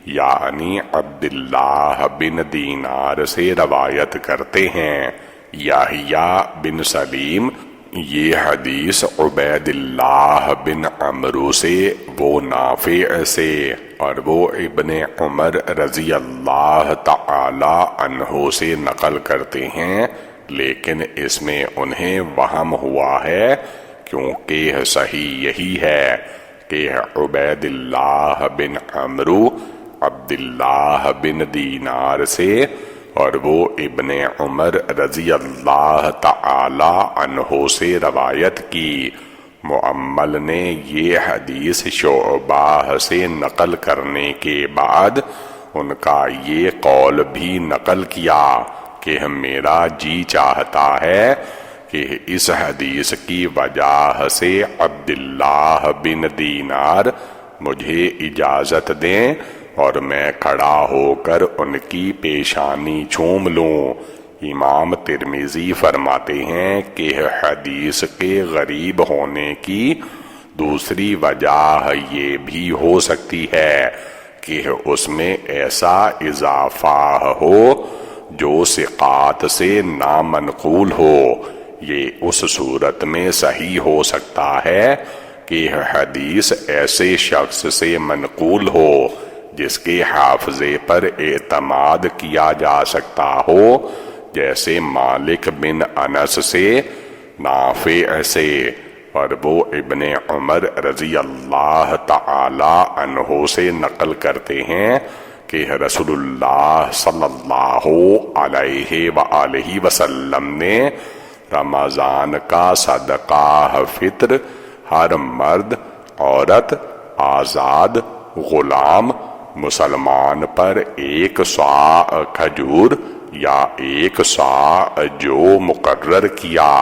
یعنی عبداللہ بن دینار سے روایت کرتے ہیں۔ یحییٰ بن سلیم یہ حدیث عبید اللہ بن عمرو سے، وہ نافع سے اور وہ ابن عمر رضی اللہ تعالی عنہ سے نقل کرتے ہیں، لیکن اس میں انہیں وہم ہوا ہے کیونکہ صحیح یہی ہے کہ عبید اللہ بن عمرو عبداللہ بن دینار سے اور وہ ابن عمر رضی اللہ تعالی عنہ سے روایت کی۔ مؤمل نے یہ حدیث شعبہ سے نقل کرنے کے بعد ان کا یہ قول بھی نقل کیا کہ میرا جی چاہتا ہے کہ اس حدیث کی وجہ سے عبداللہ بن دینار مجھے اجازت دیں اور میں کھڑا ہو کر ان کی پیشانی چوم لوں۔ امام ترمذی فرماتے ہیں کہ حدیث کے غریب ہونے کی دوسری وجہ یہ بھی ہو سکتی ہے کہ اس میں ایسا اضافہ ہو جو ثقات سے نامنقول ہو۔ یہ اس صورت میں صحیح ہو سکتا ہے کہ حدیث ایسے شخص سے منقول ہو جس کے حافظے پر اعتماد کیا جا سکتا ہو، جیسے مالک بن انس سے، نافع سے، اور وہ ابن عمر رضی اللہ تعالی عنہ سے نقل کرتے ہیں کہ رسول اللہ صلی اللہ علیہ وآلہ وسلم نے رمضان کا صدقہ فطر ہر مرد، عورت، آزاد، غلام، مسلمان پر 1 صاع کھجور یا 1 صاع جو مقرر کیا۔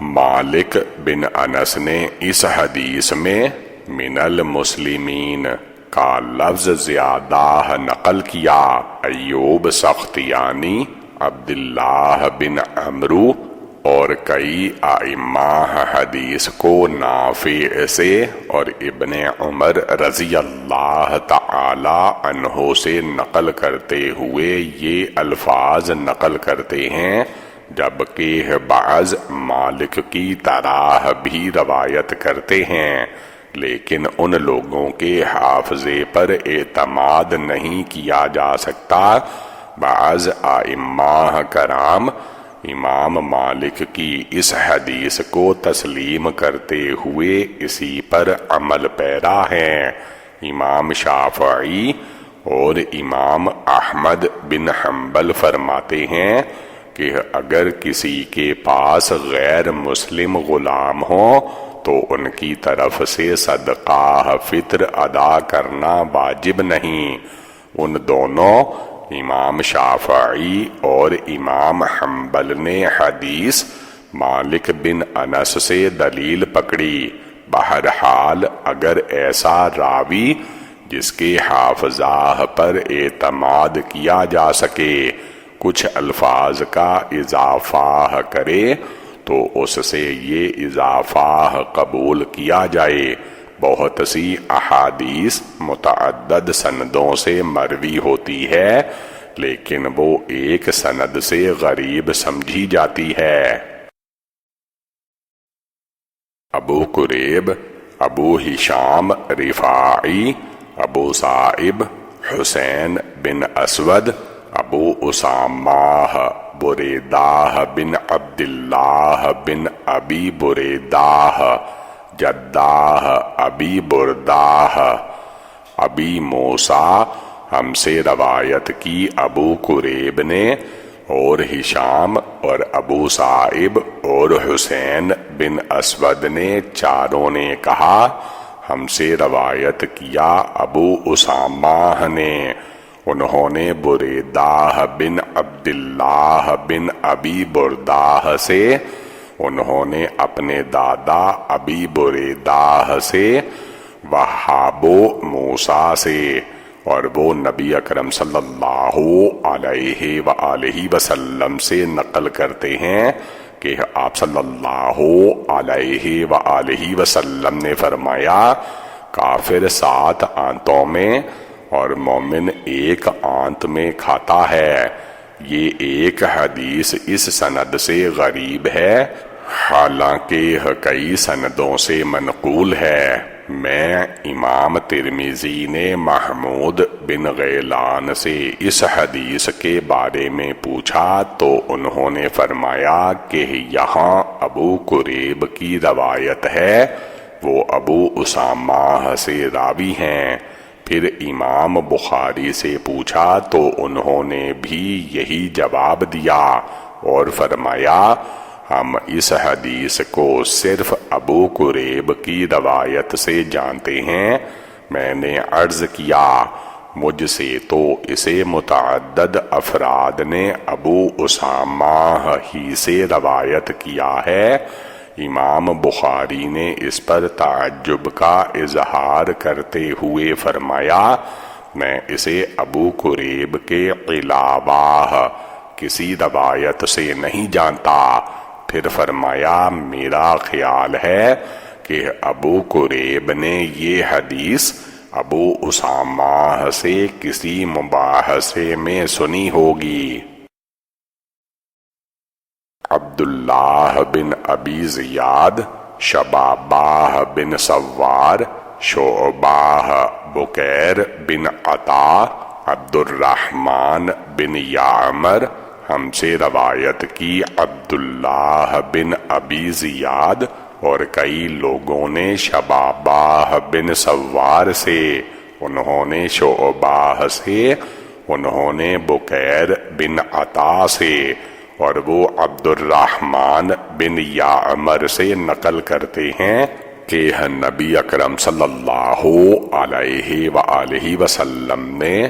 مالک بن انس نے اس حدیث میں من المسلمین کا لفظ زیادہ نقل کیا۔ ایوب سختیانی، عبداللہ بن عمرو اور کئی ائمہ حدیث کو نافع سے اور ابن عمر رضی اللہ تعالی عنہ سے نقل کرتے ہوئے یہ الفاظ نقل کرتے ہیں، جبکہ بعض مالک کی طرح بھی روایت کرتے ہیں، لیکن ان لوگوں کے حافظے پر اعتماد نہیں کیا جا سکتا۔ بعض ائمہ کرام امام مالک کی اس حدیث کو تسلیم کرتے ہوئے اسی پر عمل پیرا ہیں۔ امام شافعی اور امام احمد بن حنبل فرماتے ہیں کہ اگر کسی کے پاس غیر مسلم غلام ہو تو ان کی طرف سے صدقہ فطر ادا کرنا واجب نہیں۔ ان دونوں امام شافعی اور امام حنبل نے حدیث مالک بن انس سے دلیل پکڑی۔ بہرحال اگر ایسا راوی جس کے حافظہ پر اعتماد کیا جا سکے کچھ الفاظ کا اضافہ کرے تو اس سے یہ اضافہ قبول کیا جائے۔ بہت سی احادیث متعدد سندوں سے مروی ہوتی ہے لیکن وہ ایک سند سے غریب سمجھی جاتی ہے۔ ابو قریب، ابو ہشام رفاعی، ابو صائب حسین بن اسود، ابو اسامہ بریدہ بن عبداللہ بن ابی بریدہ جدہ ابی بردہ ابی موسیٰ ہم سے روایت کی ابو قریب نے، اور ہشام اور ابو صائب اور حسین بن اسود نے چاروں نے کہا ہم سے روایت کیا ابو اسامہ نے، انہوں نے بریدہ بن عبداللہ بن ابی بردہ سے، انہوں نے اپنے دادا ابی بریدہ سے، وہاب موسیٰ سے، اور وہ نبی اکرم صلی اللہ علیہ وآلہ وسلم سے نقل کرتے ہیں کہ آپ صلی اللہ علیہ وآلہ وسلم نے فرمایا کافر 7 آنتوں میں اور مومن 1 آنت میں کھاتا ہے۔ یہ ایک حدیث اس سند سے غریب ہے، حالانکہ کئی سندوں سے منقول ہے۔ میں امام ترمذی نے محمود بن غیلان سے اس حدیث کے بارے میں پوچھا تو انہوں نے فرمایا کہ یہاں ابو قریب کی روایت ہے، وہ ابو اسامہ سے راوی ہیں۔ پھر امام بخاری سے پوچھا تو انہوں نے بھی یہی جواب دیا اور فرمایا ہم اس حدیث کو صرف ابو قریب کی روایت سے جانتے ہیں۔ میں نے عرض کیا مجھ سے تو اسے متعدد افراد نے ابو اسامہ ہی سے روایت کیا ہے۔ امام بخاری نے اس پر تعجب کا اظہار کرتے ہوئے فرمایا میں اسے ابو قریب کے علاوہ کسی روایت سے نہیں جانتا۔ پھر فرمایا میرا خیال ہے کہ ابو قریب نے یہ حدیث ابو اسامہ سے کسی مباحثے میں سنی ہوگی۔ عبداللہ بن ابی زیاد، شبابہ بن سوار، شعبہ بکیر بن عطا، عبد الرحمن بن یعمر ہم سے روایت کی عبداللہ بن ابی زیاد اور کئی لوگوں نے شبابہ بن سوار سے، انہوں نے شعبہ سے، انہوں نے بکیر بن عطا سے، اور وہ عبد الرحمن بن یعمر سے نقل کرتے ہیں کہ نبی اکرم صلی اللہ علیہ وآلہ وسلم نے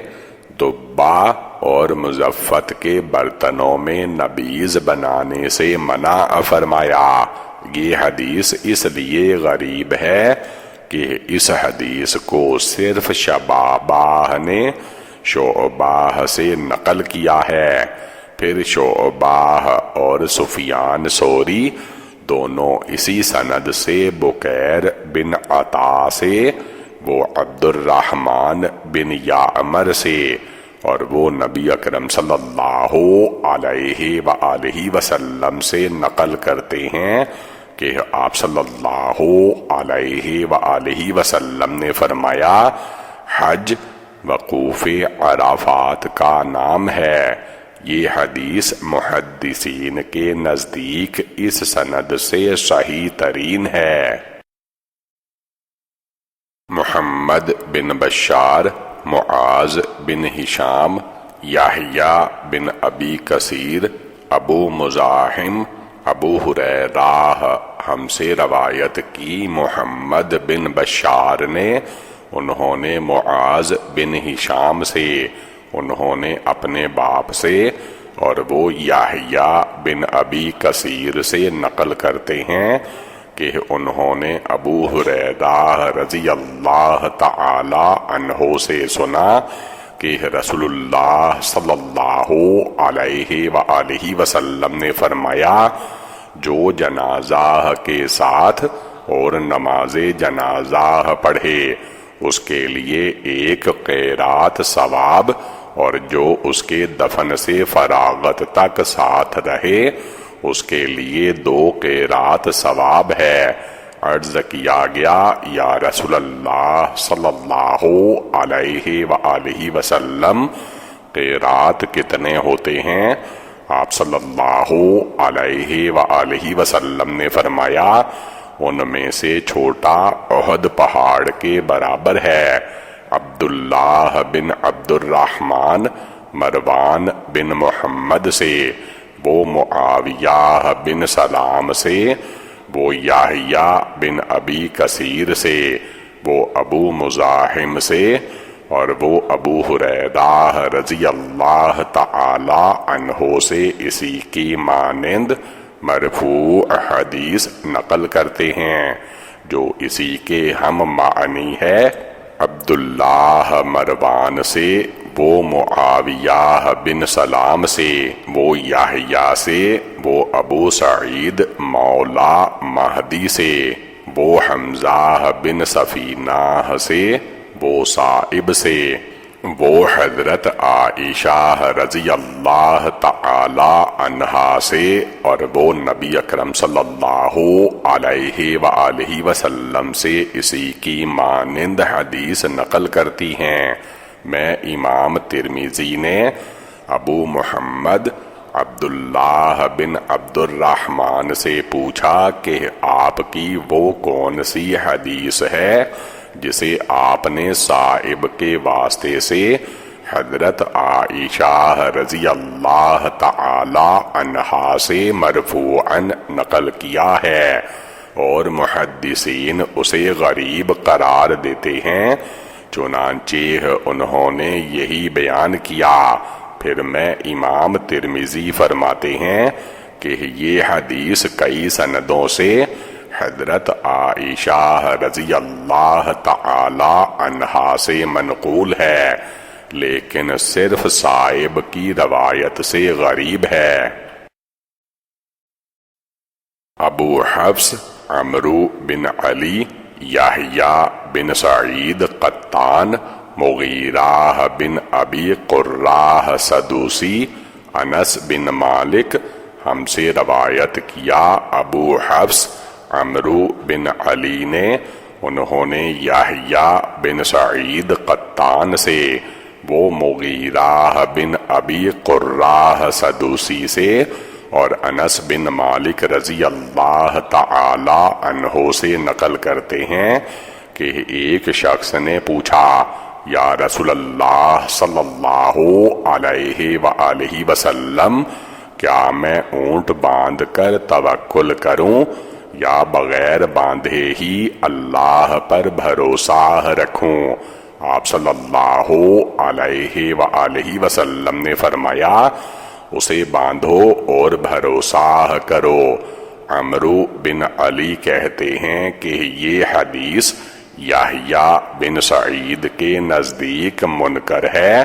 دبا اور مزفت کے برتنوں میں نبیذ بنانے سے منع فرمایا۔ یہ حدیث اس لیے غریب ہے کہ اس حدیث کو صرف شبابہ نے شعبہ سے نقل کیا ہے۔ پھر شعبہ اور سفیان ثوری دونوں اسی سند سے بکیر بن عطا سے، وہ عبد الرحمن بن یعمر سے، اور وہ نبی اکرم صلی اللہ علیہ وآلہ وسلم سے نقل کرتے ہیں کہ آپ صلی اللہ علیہ وآلہ وسلم نے فرمایا حج وقوف عرفات کا نام ہے، یہ حدیث محدثین کے نزدیک اس سند سے صحیح ترین ہے۔ محمد بن بشار، معاذ بن ہشام، یحییٰ بن ابی کثیر، ابو مزاحم، ابو ہریرہ ہم سے روایت کی۔ محمد بن بشار نے، انہوں نے معاذ بن ہشام سے، انہوں نے اپنے باپ سے، اور وہ یحییٰ بن ابی کثیر سے نقل کرتے ہیں کہ انہوں نے ابو ہریرہ رضی اللہ تعالی عنہ سے سنا کہ رسول اللہ صلی اللہ علیہ وآلہ وسلم نے فرمایا، جو جنازہ کے ساتھ اور نماز جنازہ پڑھے اس کے لیے 1 قیرات ثواب، اور جو اس کے دفن سے فراغت تک ساتھ رہے اس کے لیے 2 قیرات ثواب ہے۔ عرض کیا گیا، یا رسول اللہ صلی اللہ علیہ وآلہ وسلم، قیرات کتنے ہوتے ہیں؟ آپ صلی اللہ علیہ وآلہ وسلم نے فرمایا، ان میں سے چھوٹا احد پہاڑ کے برابر ہے۔ عبداللہ بن عبد الرحمن، مروان بن محمد سے، وہ معاویہ بن سلام سے، وہ یحییٰ بن ابی کثیر سے، وہ ابو مزاحم سے، اور وہ ابو ہریرہ رضی اللہ تعالی عنہ سے اسی کی مانند مرفوع حدیث نقل کرتے ہیں جو اسی کے ہم معنی ہے۔ عبداللہ مروان سے، وہ معاویہ بن سلام سے، وہ یحییٰ سے، وہ ابو سعید مولا مہدی سے، وہ حمزہ بن سفینہ سے، وہ صائب سے، وہ حضرت عائشہ رضی اللہ تعالی عنہا سے، اور وہ نبی اکرم صلی اللہ علیہ وآلہ وسلم سے اسی کی مانند حدیث نقل کرتی ہیں۔ میں امام ترمذی نے ابو محمد عبداللہ بن عبد الرحمن سے پوچھا کہ آپ کی وہ کون سی حدیث ہے جسے آپ نے صائب کے واسطے سے حضرت عائشہ رضی اللہ تعالی عنہا سے مرفوعاً نقل کیا ہے، اور محدثین اسے غریب قرار دیتے ہیں۔ چنانچہ انہوں نے یہی بیان کیا۔ پھر میں امام ترمذی فرماتے ہیں کہ یہ حدیث کئی سندوں سے حضرت عائشہ رضی اللہ تعالی عنہا سے منقول ہے، لیکن صرف صائب کی روایت سے غریب ہے۔ ابو حفص عمرو بن علی، یحییٰ بن سعید قطان، مغیرہ بن ابی قرہ سدوسی، انس بن مالک ہم سے روایت کیا۔ ابو حفص عمرو بن علی نے، انہوں نے یحییٰ بن سعید قطان سے، وہ مغیرہ بن ابی قرہ سدوسی سے، اور انس بن مالک رضی اللہ تعالی عنہ سے نقل کرتے ہیں کہ ایک شخص نے پوچھا، یا رسول اللہ صلی اللہ علیہ وآلہ وسلم، کیا میں اونٹ باندھ کر توکل کروں یا بغیر باندھے ہی اللہ پر بھروسہ رکھوں؟ آپ صلی اللہ علیہ وآلہ وسلم نے فرمایا، اسے باندھو اور بھروسہ کرو۔ عمرو بن علی کہتے ہیں کہ یہ حدیث یحییٰ بن سعید کے نزدیک منکر ہے۔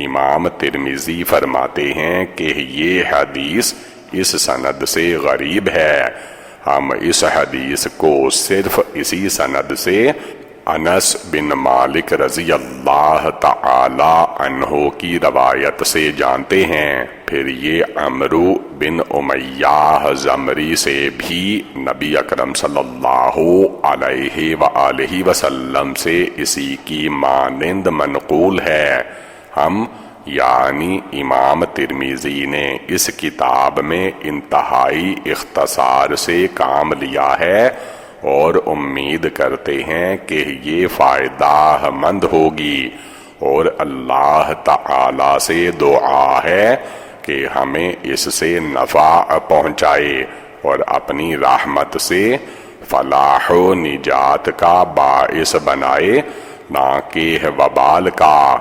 امام ترمذی فرماتے ہیں کہ یہ حدیث اس سند سے غریب ہے۔ ہم اس حدیث کو صرف اسی سند سے انس بن مالک رضی اللہ تعالی عنہ کی روایت سے جانتے ہیں۔ پھر یہ عمرو بن امیہ زمری سے بھی نبی اکرم صلی اللہ علیہ وآلہ وسلم سے اسی کی مانند منقول ہے۔ ہم یعنی امام ترمذی نے اس کتاب میں انتہائی اختصار سے کام لیا ہے اور امید کرتے ہیں کہ یہ فائدہ مند ہوگی، اور اللہ تعالی سے دعا ہے کہ ہمیں اس سے نفع پہنچائے اور اپنی رحمت سے فلاح و نجات کا باعث بنائے، نہ کہ وبال کا۔